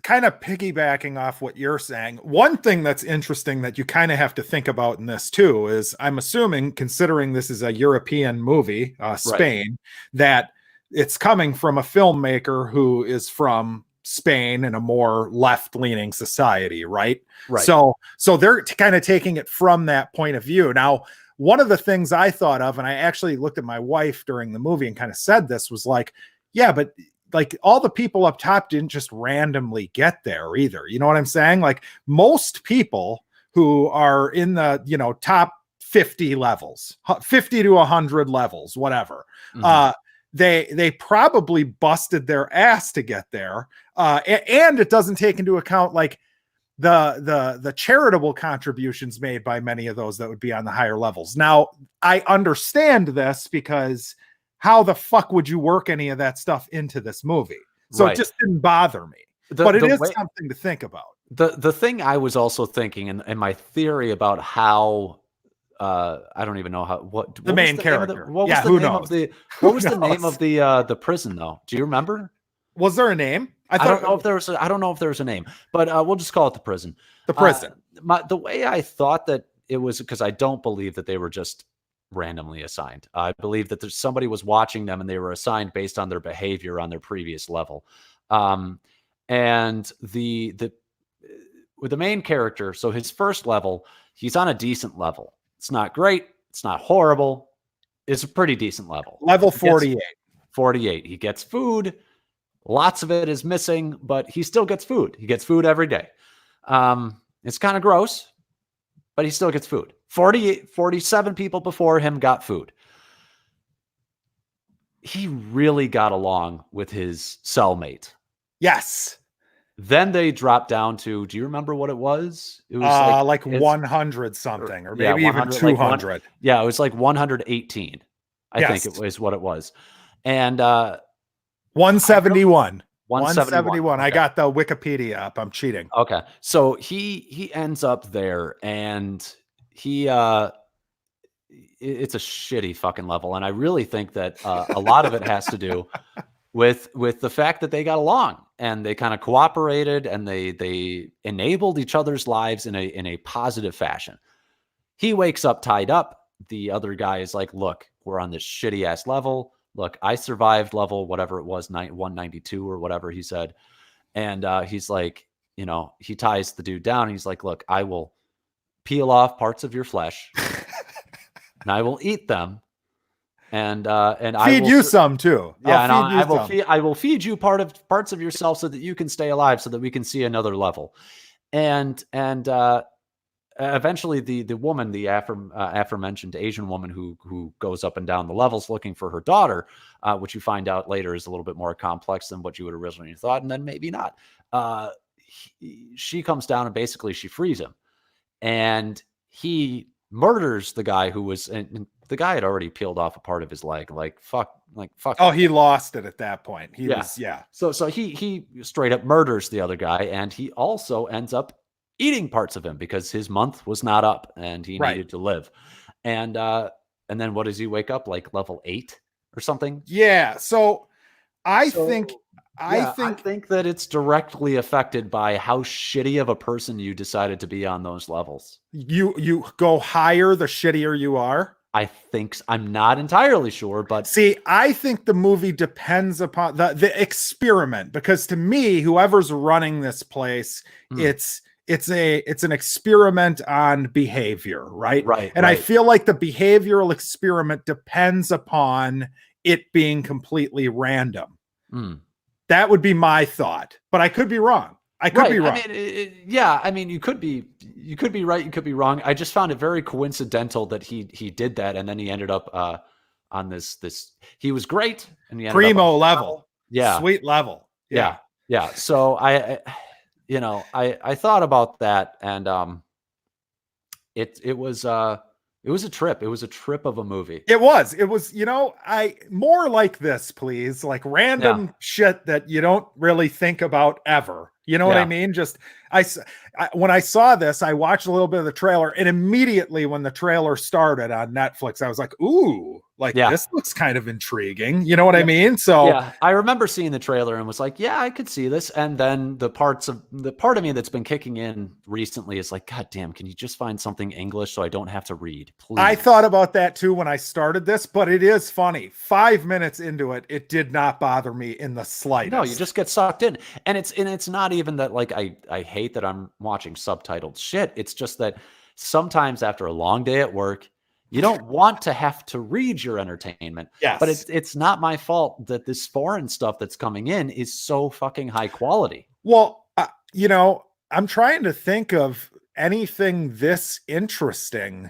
kind of piggybacking off what you're saying. One thing that's interesting that you kind of have to think about in this too is, I'm assuming, considering this is a European movie, Spain, that it's coming from a filmmaker who is from Spain in a more left-leaning society, right? Right. So they're kind of taking it from that point of view. Now, one of the things I thought of, and I actually looked at my wife during the movie and kind of said this, was like, yeah, but like all the people up top didn't just randomly get there either. You know what I'm saying? Like most people who are in the, top 50 levels, 50 to 100 levels, whatever, they probably busted their ass to get there. And it doesn't take into account like the charitable contributions made by many of those that would be on the higher levels. Now, I understand this because how the fuck would you work any of that stuff into this movie? So It just didn't bother me. But it is something to think about. The thing I was also thinking, and my theory about how I don't even know what the main character. What was the name of the prison though? Do you remember? Was there a name? I don't know if there was a name, but we'll just call it the prison. The prison. The way I thought that it was, because I don't believe that they were just randomly assigned. I believe that somebody was watching them and they were assigned based on their behavior on their previous level. And with the main character, so his first level, he's on a decent level. It's not great. It's not horrible. It's a pretty decent level. Level 48. 48. He gets food. Lots of it is missing, but he still gets food. He gets food every day. It's kind of gross, but he still gets food. 47 people before him got food. He really got along with his cellmate. Yes. Then they dropped down to, do you remember what it was? It was like 100 something, or maybe even 200. It was like 118. I think it was what it was. And 171. 171. Okay. I got the Wikipedia up. I'm cheating. Okay. So he ends up there, and it's a shitty fucking level. And I really think that a lot of it has to do with the fact that they got along and they kind of cooperated and they enabled each other's lives in a positive fashion. He wakes up tied up. The other guy is like, look, we're on this shitty ass level. Look, I survived level, whatever it was, 192 or whatever he said. And he's like, he ties the dude down. He's like, look, I will peel off parts of your flesh and I will eat them. And I feed you some too. Yeah, I will feed you parts of yourself so that you can stay alive, so that we can see another level. And eventually the woman, the aforementioned Asian woman who goes up and down the levels looking for her daughter, which you find out later is a little bit more complex than what you would originally thought, and then maybe not. She comes down and basically she frees him, and he murders the guy who was, and the guy had already peeled off a part of his leg. Like fuck. Oh, he lost it at that point. He Yeah. was, yeah. So he straight up murders the other guy, and he also ends up eating parts of him because his month was not up and he Right. needed to live. And then what does he wake up like level 8 or something? Yeah. So I think that it's directly affected by how shitty of a person you decided to be on those levels. you go higher the shittier you are. I think I'm not entirely sure, but see, I think the movie depends upon the experiment, because to me, whoever's running this place, it's an experiment on behavior, right? And I feel like the behavioral experiment depends upon it being completely random. That would be my thought, but I could be wrong. I could be wrong. I mean, you could be right. You could be wrong. I just found it very coincidental that he did that, and then he ended up on this. He was great, and he ended primo level, sweet level, yeah. So I thought about that, and it was a trip. It was a trip of a movie. It was, I more like this, please, like random shit that you don't really think about ever. You know what I mean? Just when I saw this, I watched a little bit of the trailer, and immediately when the trailer started on Netflix, I was like, ooh, this looks kind of intriguing. You know what I mean? So I remember seeing the trailer and was like, yeah, I could see this. And then the part of me that's been kicking in recently is like, God damn, can you just find something English so I don't have to read, please? I thought about that too when I started this, but it is funny. 5 minutes into it, it did not bother me in the slightest. No, you just get sucked in. And it's not even that like I hate that I'm watching subtitled shit. It's just that sometimes after a long day at work, you don't want to have to read your entertainment. Yes. But it's not my fault that this foreign stuff that's coming in is so fucking high quality. Well, I'm trying to think of anything this interesting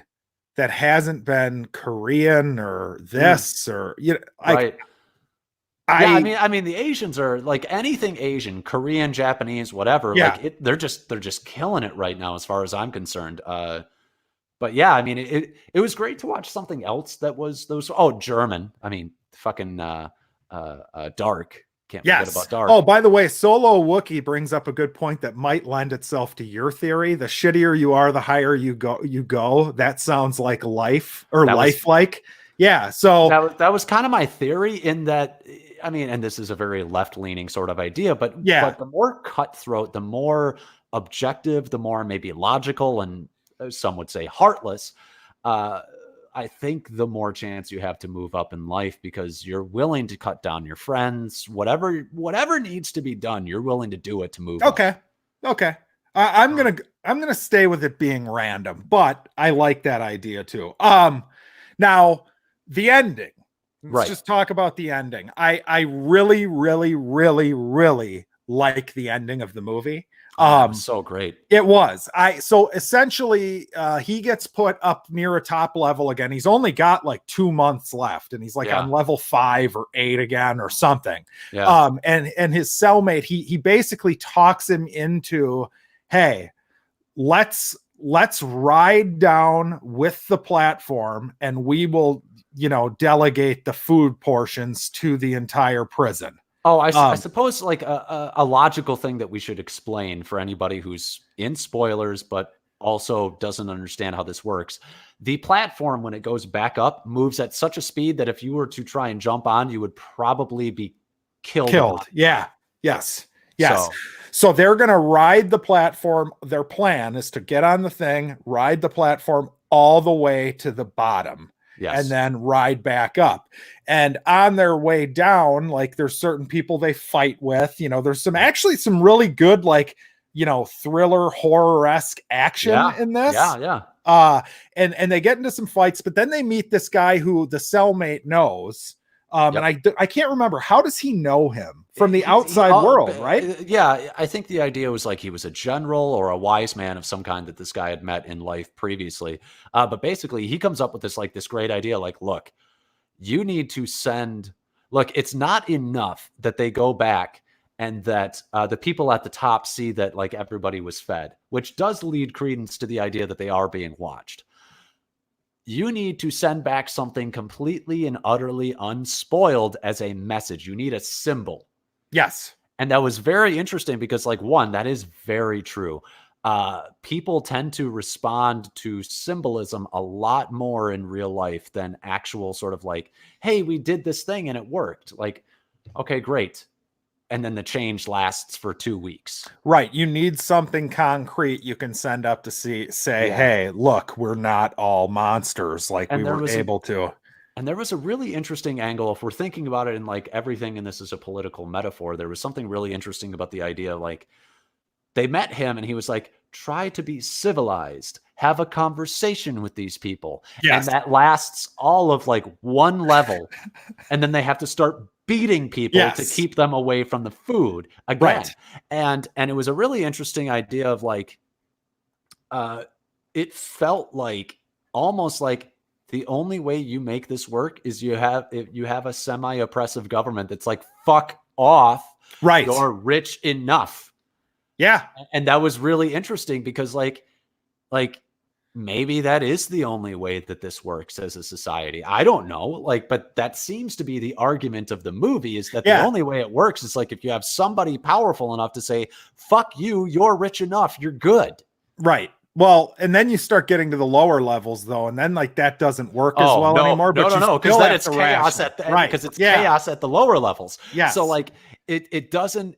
that hasn't been Korean or this or right. I mean, the Asians are like anything Asian, Korean, Japanese, whatever. Yeah. Like they're just killing it right now, as far as I'm concerned. But yeah, I mean, it was great to watch something else that was those. Oh, German. I mean, fucking Dark. Can't forget about Dark. Oh, by the way, Solo Wookiee brings up a good point that might lend itself to your theory. The shittier you are, the higher you go. That sounds like life or lifelike. Yeah. So that was kind of my theory in that. I mean, and this is a very left-leaning sort of idea, but the more cutthroat, the more objective, the more maybe logical, and some would say heartless, I think the more chance you have to move up in life, because you're willing to cut down your friends, whatever needs to be done, you're willing to do it to move up. Okay. I'm gonna stay with it being random, but I like that idea too. Now the ending. Let's just talk about the ending. I really, really, really, really like the ending of the movie. So great. It was. So essentially he gets put up near a top level again. He's only got like 2 months left, and he's like on level 5 or 8 again or something. Yeah. And his cellmate, he basically talks him into, hey, let's ride down with the platform, and we will, delegate the food portions to the entire prison. Oh, I suppose like a logical thing that we should explain for anybody who's in spoilers, but also doesn't understand how this works. The platform, when it goes back up, moves at such a speed that if you were to try and jump on, you would probably be killed. Yeah. Yes. So they're going to ride the platform. Their plan is to get on the thing, ride the platform all the way to the bottom. Yes. And then ride back up. And on their way down, like there's certain people they fight with, there's some really good, like, thriller horror-esque action in this. Yeah. And they get into some fights, but then they meet this guy who the cellmate knows. And I can't remember, how does he know him from the outside world, right? Yeah, I think the idea was like he was a general or a wise man of some kind that this guy had met in life previously. But basically, he comes up with this great idea. Like, look, you need to it's not enough that they go back and that the people at the top see that like everybody was fed, which does lead credence to the idea that they are being watched. you need to send back something completely and utterly unspoiled as a message. You need a symbol. Yes. And that was very interesting because, like, one, that is very true. People tend to respond to symbolism a lot more in real life than actual sort of like, hey, we did this thing and it worked. Like, okay, great. And then the change lasts for 2 weeks. Right. You need something concrete you can send up to say, hey, look, we're not all monsters like we were able to. And there was a really interesting angle. If we're thinking about it in like everything in this is a political metaphor, there was something really interesting about the idea of like, they met him and he was like, try to be civilized, have a conversation with these people. Yes. And that lasts all of like one level. And then they have to start beating people to keep them away from the food again. Right. And it was a really interesting idea of like, it felt like almost like the only way you make this work is you have a semi-oppressive government that's like, fuck off. Right. You're rich enough. Yeah. And that was really interesting because like maybe that is the only way that this works as a society. I don't know. Like, but that seems to be the argument of the movie is that the only way it works is like if you have somebody powerful enough to say, fuck you, you're rich enough, you're good. Right. Well, and then you start getting to the lower levels though, and then like that doesn't work as well anymore. No, because then it's chaos because it's chaos at the lower levels. Yeah. So like it doesn't.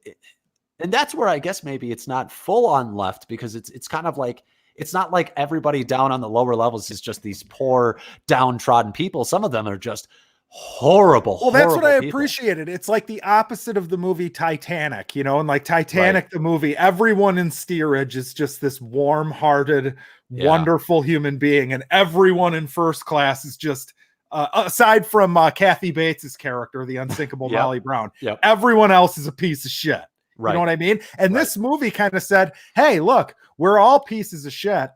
And that's where I guess maybe it's not full on left because it's kind of like, it's not like everybody down on the lower levels is just these poor downtrodden people. Some of them are just horrible. Well, that's what I appreciated. It's like the opposite of the movie Titanic, and like Titanic, the movie, everyone in steerage is just this warm-hearted, wonderful human being. And everyone in first class is just, aside from Kathy Bates's character, the unsinkable Molly Brown, everyone else is a piece of shit. Right. You know what I mean? And this movie kind of said, hey, look, we're all pieces of shit.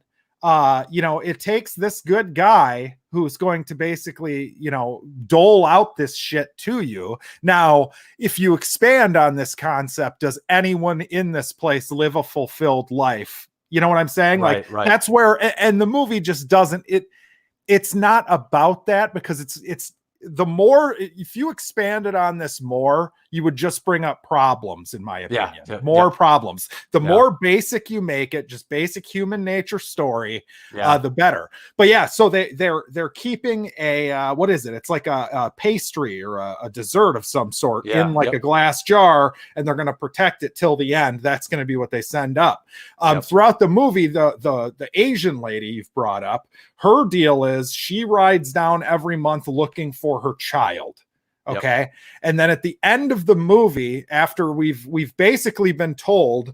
It takes this good guy who's going to basically, dole out this shit to you. Now, if you expand on this concept, does anyone in this place live a fulfilled life? You know what I'm saying? Right. That's where, and the movie just doesn't, it's not about that because it's the more, if you expanded on this more, you would just bring up problems, in my opinion. More problems. The more basic you make it, just basic human nature story, the better. But so they're keeping a what is it? It's like a pastry or a dessert of some sort in like a glass jar, and they're going to protect it till the end. That's going to be what they send up. Throughout the movie, the Asian lady you've brought up, her deal is she rides down every month looking for her child. Okay. And then at the end of the movie, after we've basically been told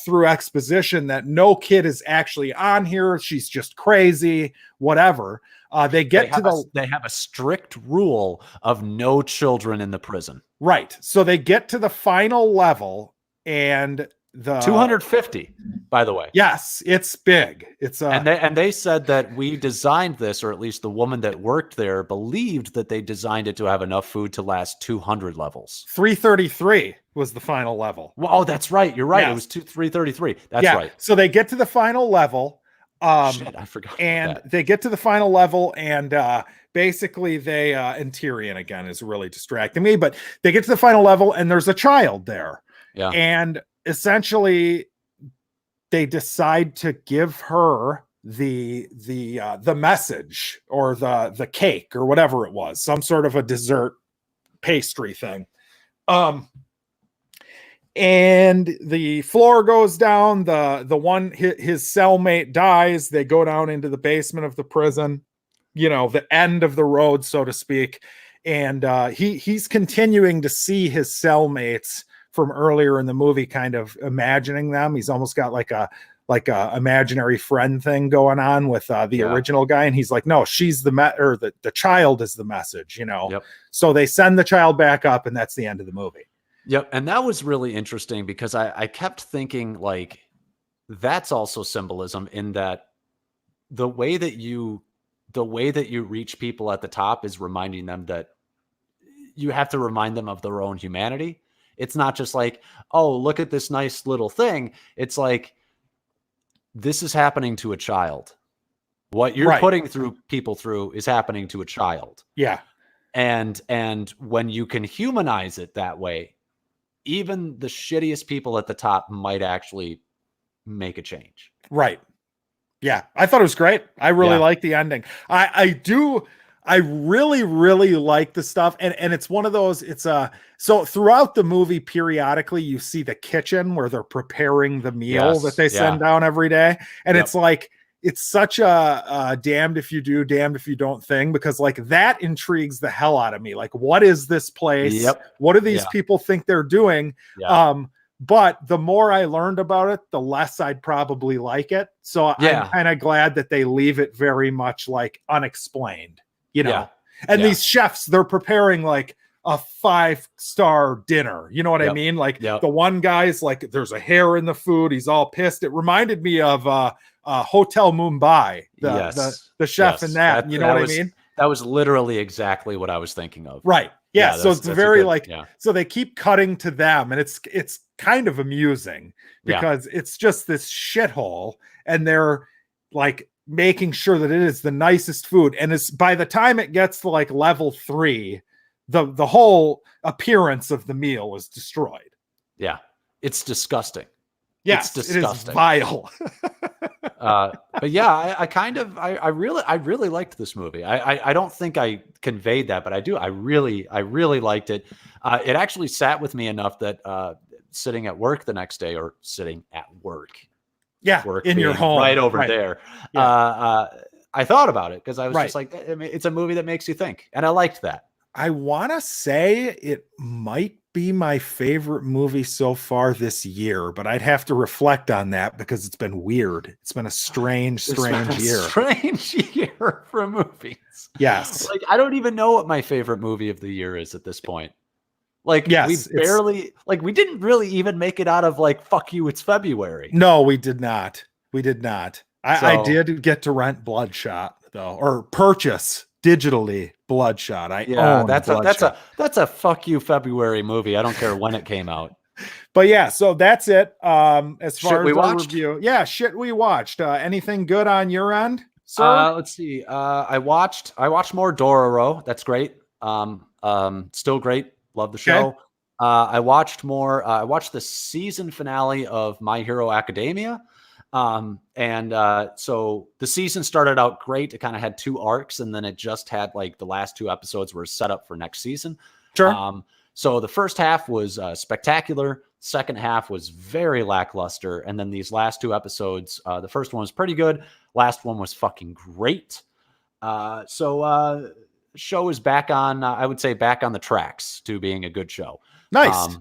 through exposition that no kid is actually on here, she's just crazy, whatever. They have a strict rule of no children in the prison. Right. So they get to the final level and the 250, by the way. Yes, it's big. It's and they said that we designed this, or at least the woman that worked there believed that they designed it to have enough food to last 200 levels. 333 was the final level. Well, oh, that's right. You're right. Yes. It was 333. That's right. So they get to the final level. Shit, I forgot. And they get to the final level, and basically they and Tyrion again is really distracting me, but they get to the final level, and there's a child there. Yeah. And essentially they decide to give her the message or the cake or whatever it was, some sort of a dessert pastry thing. And the floor goes down, the one his cellmate dies, they go down into the basement of the prison, the end of the road, so to speak. And he's continuing to see his cellmates from earlier in the movie, kind of imagining them. He's almost got like a imaginary friend thing going on with the original guy. And he's like, no, she's the child is the message, So they send the child back up, and that's the end of the movie. Yep. And that was really interesting because I kept thinking like, that's also symbolism in that the way that you reach people at the top is reminding them that you have to remind them of their own humanity. It's not just like, oh, look at this nice little thing. It's like, this is happening to a child. What you're putting through people through is happening to a child. Yeah. And when you can humanize it that way, even the shittiest people at the top might actually make a change. Right. Yeah. I thought it was great. I really like the ending. I really, really like the stuff. And it's one of those, so throughout the movie, periodically you see the kitchen where they're preparing the meal that they send down every day. And it's like, it's such a damned if you do, damned if you don't thing, because like that intrigues the hell out of me. Like, what is this place? What do these people think they're doing? But the more I learned about it, the less I'd probably like it. So I'm kind of glad that they leave it very much like unexplained, you know? And these chefs, they're preparing like a 5-star dinner. You know what I mean? Like the one guy's like, there's a hair in the food. He's all pissed. It reminded me of Hotel Mumbai, the chef in that. You know what I mean? That was literally exactly what I was thinking of. Right. Yeah. So it's very so they keep cutting to them, and it's kind of amusing because it's just this shithole, and they're like making sure that it is the nicest food. And it's by the time it gets to like level 3, the whole appearance of the meal is destroyed. Yeah. It's disgusting. Yes, it's disgusting. It is vile. But yeah, I really liked this movie. I don't think I conveyed that, but I do. I really liked it. It actually sat with me enough that sitting at work the next day, or sitting at work, work in your home, right over there, I thought about it because I was just like, I mean, it's a movie that makes you think, and I liked that. I want to say it might be my favorite movie so far this year, but I'd have to reflect on that because it's been weird. It's been a strange year. Strange year for movies. Yes. Like, I don't even know what my favorite movie of the year is at this point. Like, we didn't really even make it out of like, fuck you, it's February. No, we did not. I did get to rent Bloodshot though, or purchase digitally Bloodshot. That's a fuck you February movie. I don't care when it came out. But yeah, so that's it. As far as our review, shit we watched. Anything good on your end, sir? Let's see. I watched more Dororo. That's great. Still great. Love the show. Okay. I watched the season finale of My Hero Academia. So the season started out great. It kind of had 2 arcs, and then it just had like the last 2 episodes were set up for next season. Sure. So the first half was spectacular. Second half was very lackluster. And then these last 2 episodes, the first one was pretty good. Last one was fucking great. So show is back on, I would say back on the tracks to being a good show. Nice.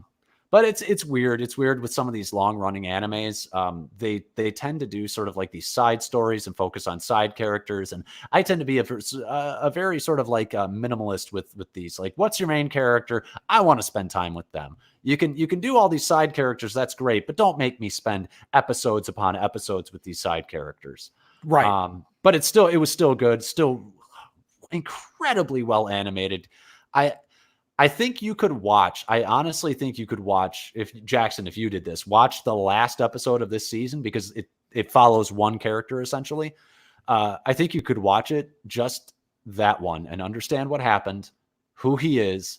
But it's weird. It's weird with some of these long running animes. They tend to do sort of like these side stories and focus on side characters. And I tend to be a very sort of like a minimalist with these. Like, what's your main character? I want to spend time with them. You can do all these side characters. That's great, but don't make me spend episodes upon episodes with these side characters. Right. But it was still good. Still incredibly well animated. I think you could watch. I honestly think you could watch, if you did this, watch the last episode of this season, because it follows one character essentially. I think you could watch it, just that one, and understand what happened, who he is,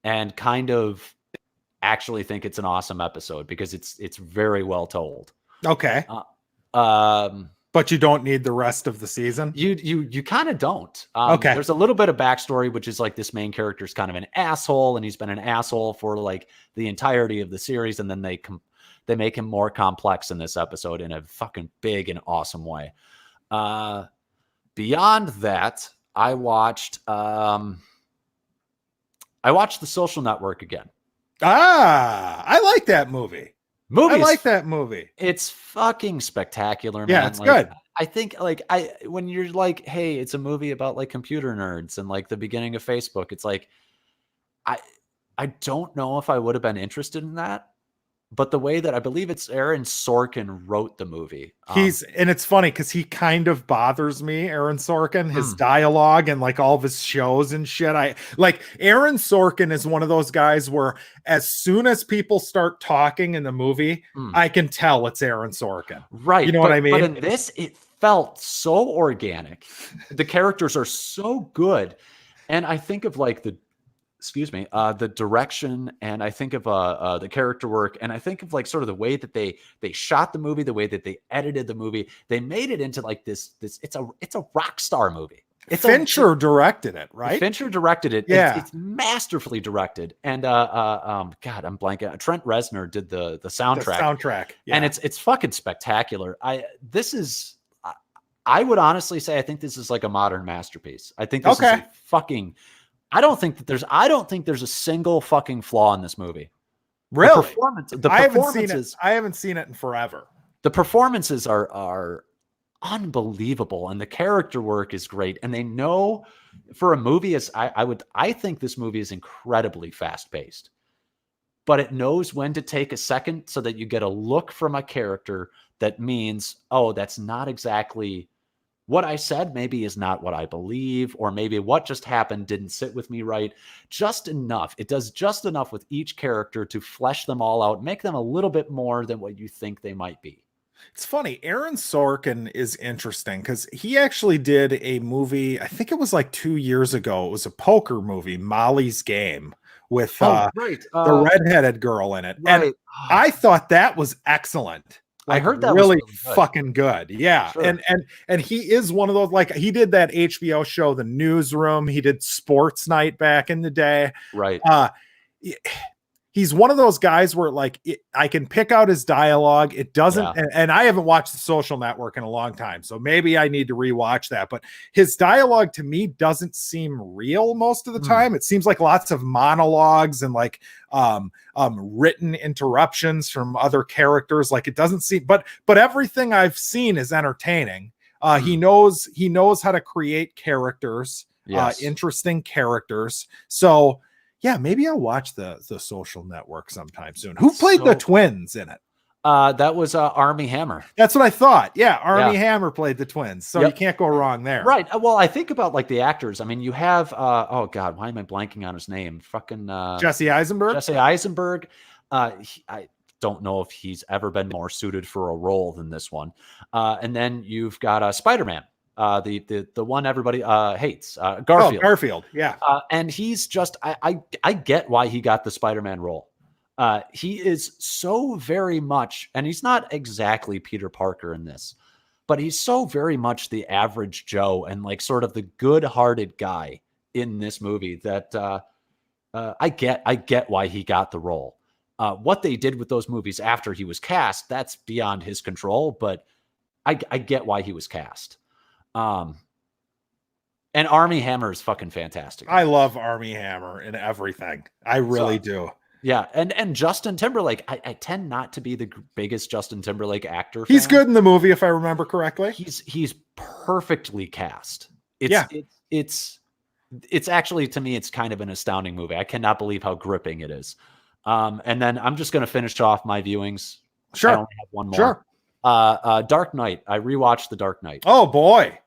and kind of actually think it's an awesome episode because it's very well told. Okay. But you don't need the rest of the season. You kind of don't. Okay. There's a little bit of backstory, which is like this main character is kind of an asshole, and he's been an asshole for like the entirety of the series, and then they make him more complex in this episode in a fucking big and awesome way. Beyond that, I watched The Social Network again. I like that movie. I like that movie. It's fucking spectacular, man. Yeah, it's good. I think when you're like, hey, it's a movie about like computer nerds and like the beginning of Facebook, it's like, I don't know if I would have been interested in that. But the way that I believe it's Aaron Sorkin wrote the movie. And it's funny because he kind of bothers me, Aaron Sorkin, his dialogue and like all of his shows and shit. Aaron Sorkin is one of those guys where as soon as people start talking in the movie, I can tell it's Aaron Sorkin. Right. You know what I mean? But in this, it felt so organic. The characters are so good. And I think of like the direction, and I think of the character work, and I think of like sort of the way that they shot the movie, the way that they edited the movie. They made it into like this it's a rock star movie. Fincher directed it, right? Fincher directed it. Yeah. It's masterfully directed. And God, I'm blanking. Trent Reznor did the soundtrack. Yeah. And it's fucking spectacular. I would honestly say I think this is like a modern masterpiece. I think this is a fucking I don't think there's a single fucking flaw in this movie. Really? I haven't seen it in forever. The performances are unbelievable, and the character work is great. And they know, for a movie, I think this movie is incredibly fast paced, but it knows when to take a second so that you get a look from a character that means, oh, that's not exactly what I said, maybe is not what I believe, or maybe what just happened didn't sit with me right. Just enough. It does just enough with each character to flesh them all out, make them a little bit more than what you think they might be. It's funny. Aaron Sorkin is interesting because he actually did a movie, I think it was like 2 years ago. It was a poker movie, Molly's Game, with the redheaded girl in it. Right. And I thought that was excellent. Like, I heard that really was good. Fucking good. Yeah. Sure. And he is one of those, like, he did that HBO show, The Newsroom. He did Sports Night back in the day. Right. He's one of those guys where like I can pick out his dialogue. It doesn't, and I haven't watched The Social Network in a long time, so maybe I need to rewatch that. But his dialogue to me doesn't seem real most of the time. It seems like lots of monologues and like written interruptions from other characters. Like it doesn't seem, but everything I've seen is entertaining. He knows how to create characters, interesting characters. So. Yeah, maybe I'll watch the Social Network sometime soon. Who played the twins in it? That was Armie Hammer. That's what I thought. Yeah, Armie Hammer played the twins, so you can't go wrong there. Right. Well, I think about like the actors. I mean, you have oh God, why am I blanking on his name? Fucking Jesse Eisenberg. Jesse Eisenberg. I don't know if he's ever been more suited for a role than this one. And then you've got Spider-Man. The one everybody hates, Garfield. Oh, Garfield, yeah. And he's just I get why he got the Spider-Man role. He is so very much, and he's not exactly Peter Parker in this, but he's so very much the average Joe and like sort of the good-hearted guy in this movie that I get why he got the role. What they did with those movies after he was cast, that's beyond his control, but I get why he was cast. And Armie Hammer is fucking fantastic. I love Armie Hammer in everything. I really do. Yeah, and Justin Timberlake. I tend not to be the biggest Justin Timberlake actor. He's good in the movie, if I remember correctly. He's perfectly cast. It's actually, to me, it's kind of an astounding movie. I cannot believe how gripping it is. And then I'm just going to finish off my viewings. Sure. I only have one more. Sure. Dark Knight. I rewatched The Dark Knight. Oh boy.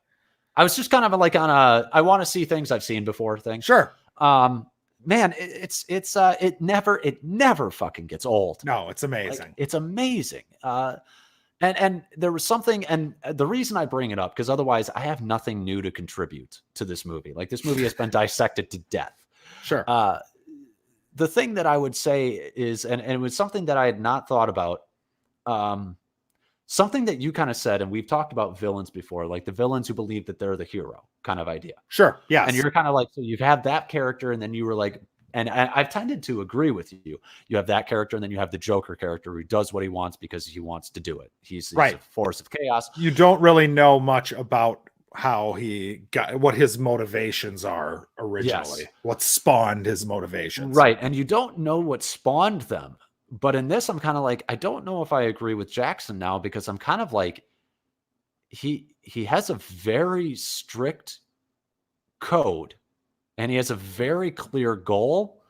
I was just kind of like on I want to see things I've seen before thing. Sure. Man, it never fucking gets old. No, it's amazing. Like, it's amazing. And there was something, and the reason I bring it up, because otherwise I have nothing new to contribute to this movie. Like this movie has been dissected to death. Sure. The thing that I would say is, and it was something that I had not thought about, something that you kind of said, and we've talked about villains before, like the villains who believe that they're the hero kind of idea. Sure. Yeah. And you're kind of like, so you've had that character, and then you were like, and I've tended to agree with you. You have that character, and then you have the Joker character who does what he wants because he wants to do it. He's a force of chaos. You don't really know much about how he got, what his motivations are originally, what spawned his motivations. Right. And you don't know what spawned them. But in this, I'm kind of like, I don't know if I agree with Jackson now, because I'm kind of like, he has a very strict code, and he has a very clear goal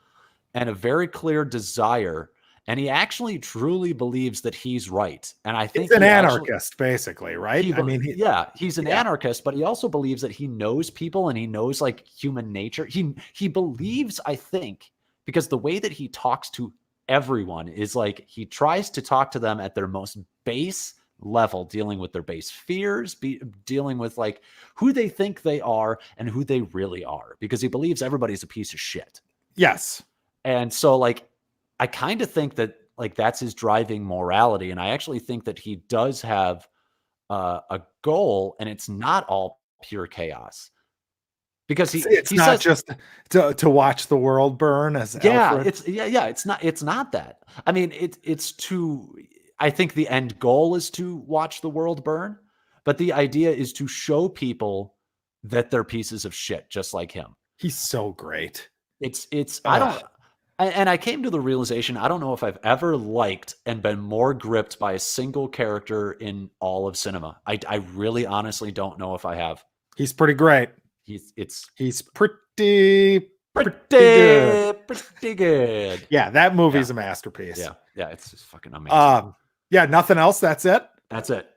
and a very clear desire, and he actually truly believes that he's right. And I think he's an anarchist, basically, right? He's an anarchist, but he also believes that he knows people and he knows like human nature. He believes, I think, because the way that he talks to everyone is like he tries to talk to them at their most base level, dealing with their base fears, dealing with like who they think they are and who they really are, because he believes everybody's a piece of shit. Yes. And so like, I kind of think that like that's his driving morality. And I actually think that he does have a goal, and it's not all pure chaos. Because it's he not says, just to watch the world burn as Alfred. It's not that. I mean, it's to, I think the end goal is to watch the world burn, but the idea is to show people that they're pieces of shit, just like him. He's so great. I came to the realization, I don't know if I've ever liked and been more gripped by a single character in all of cinema. I really honestly don't know if I have. He's pretty great. He's pretty good. Pretty good. Yeah, that movie's a masterpiece. Yeah, it's just fucking amazing. Yeah, nothing else. That's it. That's it.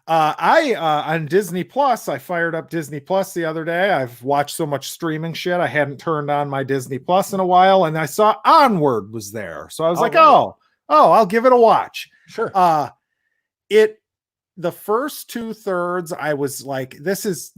I on Disney Plus, I fired up Disney Plus the other day. I've watched so much streaming shit, I hadn't turned on my Disney Plus in a while, and I saw Onward was there. So I was like, really? I'll give it a watch. Sure. The first 2/3, I was like, this is,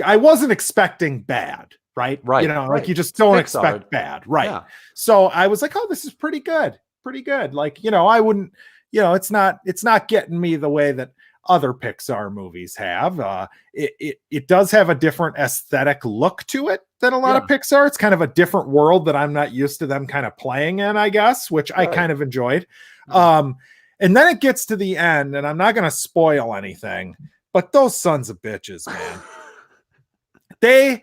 I wasn't expecting bad, right? Right. Like you just don't Pixar. expect bad. Right. Yeah. So I was like, oh, this is pretty good. Like, I wouldn't, it's not getting me the way that other Pixar movies have. It does have a different aesthetic look to it than a lot of Pixar. It's kind of a different world that I'm not used to them kind of playing in, I guess, which I kind of enjoyed. And then it gets to the end, and I'm not going to spoil anything, but those sons of bitches, man, they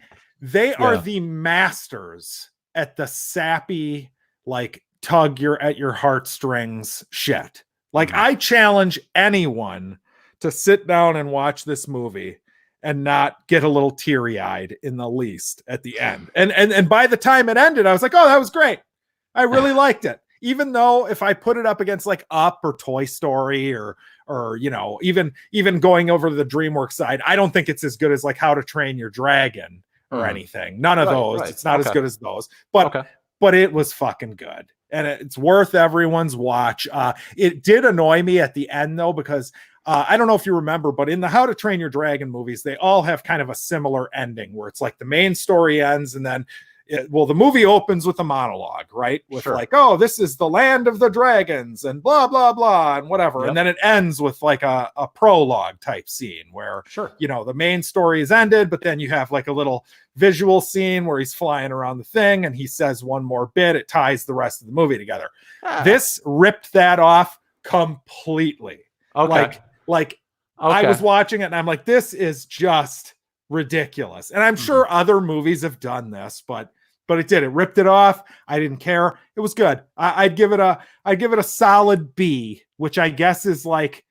are the masters at the sappy, like tug at your heartstrings shit. Like I challenge anyone to sit down and watch this movie and not get a little teary-eyed in the least at the end. And by the time it ended, I was like, oh, that was great. I really liked it. Even though if I put it up against like Up or Toy Story or even going over to the DreamWorks side, I don't think it's as good as like How to Train Your Dragon or anything. None of those. Right. It's not as good as those. But it was fucking good. And it's worth everyone's watch. It did annoy me at the end though, because I don't know if you remember, but in the How to Train Your Dragon movies, they all have kind of a similar ending where it's like the main story ends and then the movie opens with a monologue, right? With like, oh, this is the land of the dragons and blah, blah, blah, and whatever. And then it ends with like a prologue type scene where, the main story is ended, but then you have like a little visual scene where he's flying around the thing and he says one more bit. It ties the rest of the movie together. This ripped that off completely. I was watching it and I'm like, this is just ridiculous. And I'm sure other movies have done this, but it did. It ripped it off. I didn't care. It was good. I'd give it a solid B, which I guess is like,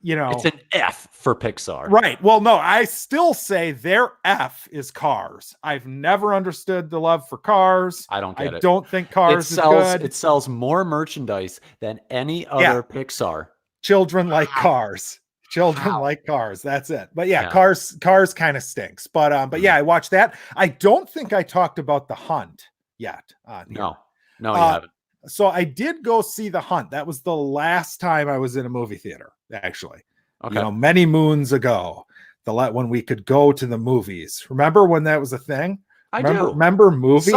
it's an F for Pixar. Right. Well, no, I still say their F is Cars. I've never understood the love for Cars. I don't get it. I don't think Cars is good. It sells more merchandise than any other Pixar. Children like Cars. Children like Cars. That's it. But Cars kind of stinks. But I watched that. I don't think I talked about The Hunt yet. No, you haven't. So I did go see The Hunt. That was the last time I was in a movie theater, actually. Okay. Many moons ago, when we could go to the movies. Remember when that was a thing? I do. Remember movies?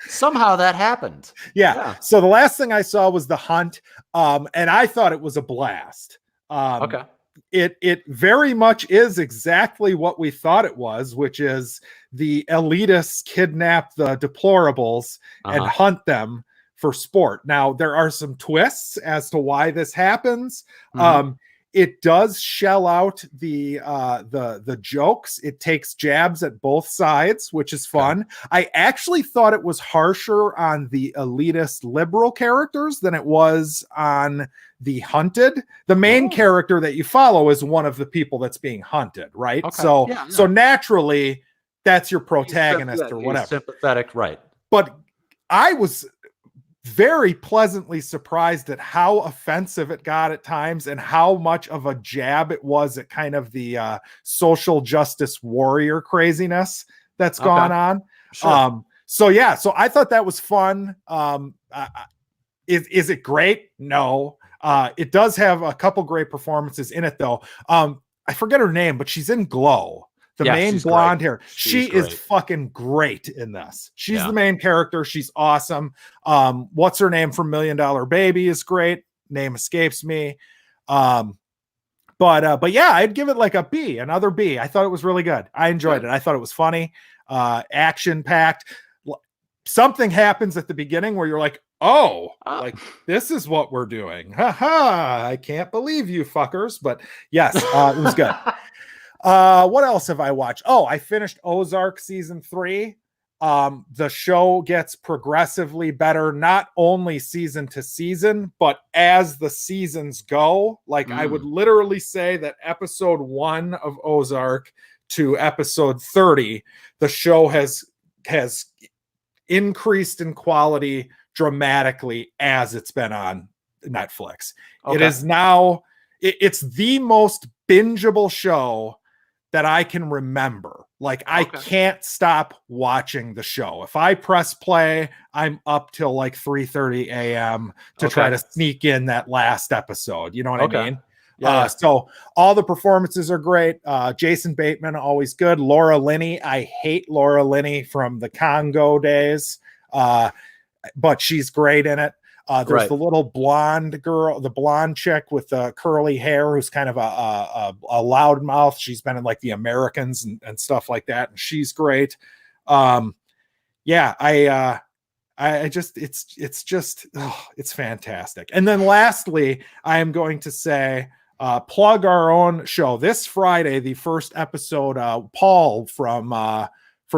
Somehow that happened. Yeah. So the last thing I saw was The Hunt, and I thought it was a blast. It very much is exactly what we thought it was, which is the elitists kidnap the deplorables and hunt them for sport. Now, there are some twists as to why this happens. It does shell out the jokes. It takes jabs at both sides, which is fun. I actually thought it was harsher on the elitist liberal characters than it was on the hunted. The main character that you follow is one of the people that's being hunted, right? Okay. So naturally, that's your protagonist or whatever. Sympathetic, right? But I was very pleasantly surprised at how offensive it got at times and how much of a jab it was at kind of the social justice warrior craziness that's gone on. Sure. So I thought that was fun. Is it great? No. It does have a couple great performances in it, though. I forget her name, but she's in Glow. The main blonde hair. She is fucking great in this. She's the main character. She's awesome. What's her name from $1 Million Baby is great. Name escapes me. But yeah, I'd give it like a B, another B. I thought it was really good. I enjoyed it. I thought it was funny, action packed. Something happens at the beginning where you're like, oh, like this is what we're doing. Ha ha. I can't believe you fuckers. But yes, it was good. What else have I watched? Oh, I finished Ozark season 3. The show gets progressively better, not only season to season, but as the seasons go. Like I would literally say that episode 1 of Ozark to episode 30, the show has increased in quality dramatically as it's been on Netflix. Okay. It is now, it's the most bingeable show that I can remember. Like I can't stop watching the show. If I press play, I'm up till like 3:30 a.m. to try to sneak in that last episode. You know what I mean? Yeah. So all the performances are great. Jason Bateman, always good. Laura Linney. I hate Laura Linney from the Congo days. But she's great in it. There's the little blonde girl, the blonde chick with the curly hair, who's kind of a loudmouth. She's been in like The Americans and stuff like that, and she's great. Yeah, it's fantastic. And then lastly, I am going to say, plug our own show this Friday. The first episode, Paul from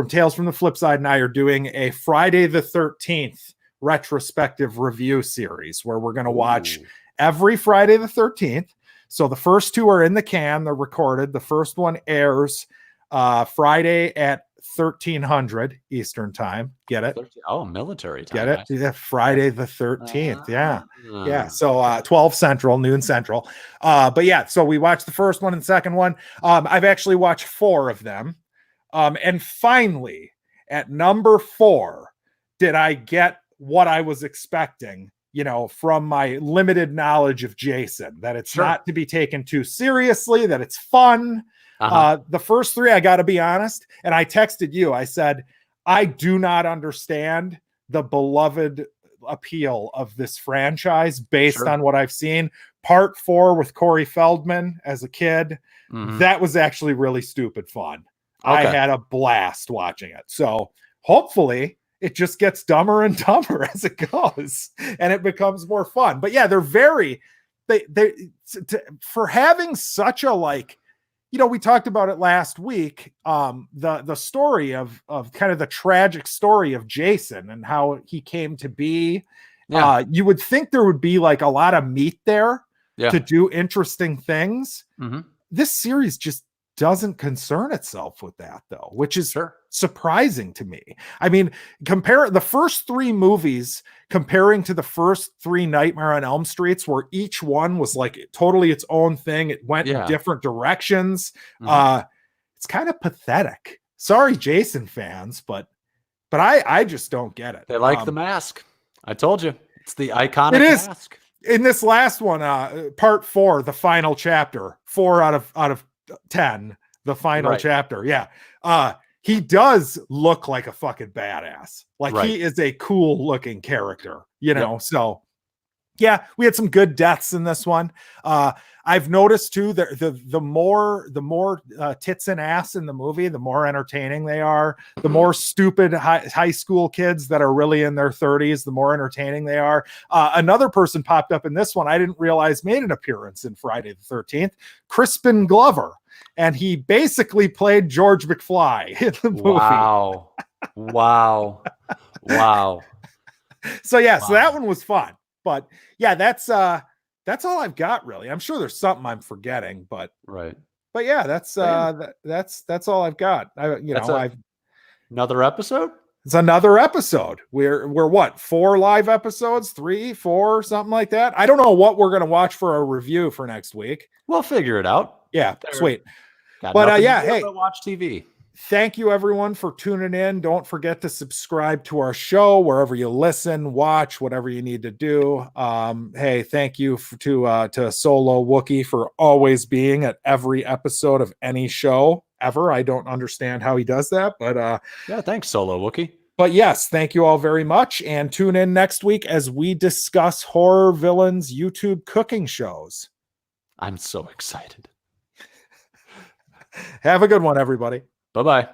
Tales from the Flip Side and I are doing a Friday the 13th retrospective review series where we're going to watch every Friday the 13th. So the first 2 are in the can. They're recorded. The first one airs Friday at 1300 Eastern time. Get it? Oh, military time. Get it? Yeah, Friday the 13th. Yeah. So 12 Central, noon Central. But yeah, so we watched the first one and second one. I've actually watched 4 of them. And finally, at number 4, did I get what I was expecting, from my limited knowledge of Jason, that it's not to be taken too seriously, that it's fun. The first 3, I got to be honest, and I texted you, I said, I do not understand the beloved appeal of this franchise based on what I've seen. Part 4 with Corey Feldman as a kid, that was actually really stupid fun. I had a blast watching it. So hopefully it just gets dumber and dumber as it goes and it becomes more fun. But yeah, for having such a, like, we talked about it last week, the story of kind of the tragic story of Jason and how he came to be. You would think there would be like a lot of meat there to do interesting things. This series just doesn't concern itself with that, though, which is surprising to me. I mean, compare the first 3 movies comparing to the first 3 Nightmare on Elm Streets, where each one was like totally its own thing. It went in different directions. It's kind of pathetic. Sorry, Jason fans, but I just don't get it. They like the mask. I told you, it's the iconic mask. In this last one, part 4, the final chapter, 4 out of 10, the final chapter. Yeah. He does look like a fucking badass. Like he is a cool looking character, so yeah, we had some good deaths in this one. I've noticed too that the more tits and ass in the movie, the more entertaining they are. The more stupid high school kids that are really in their 30s, the more entertaining they are. Another person popped up in this one I didn't realize made an appearance in Friday the 13th, Crispin Glover. And he basically played George McFly in the movie. Wow. So yeah, so that one was fun. But yeah, that's all I've got really. I'm sure there's something I'm forgetting, but yeah, that's all I've got. Another episode. It's another episode. We're what, 4 live episodes, 3, 4, something like that. I don't know what we're gonna watch for a review for next week. We'll figure it out. Yeah, sweet. But yeah, hey, watch TV. Thank you, everyone, for tuning in. Don't forget to subscribe to our show wherever you listen, watch, whatever you need to do. Hey, thank you to Solo Wookie for always being at every episode of any show ever. I don't understand how he does that, but yeah, thanks, Solo Wookie. But yes, thank you all very much, and tune in next week as we discuss horror villains YouTube cooking shows. I'm so excited. Have a good one, everybody. Bye-bye.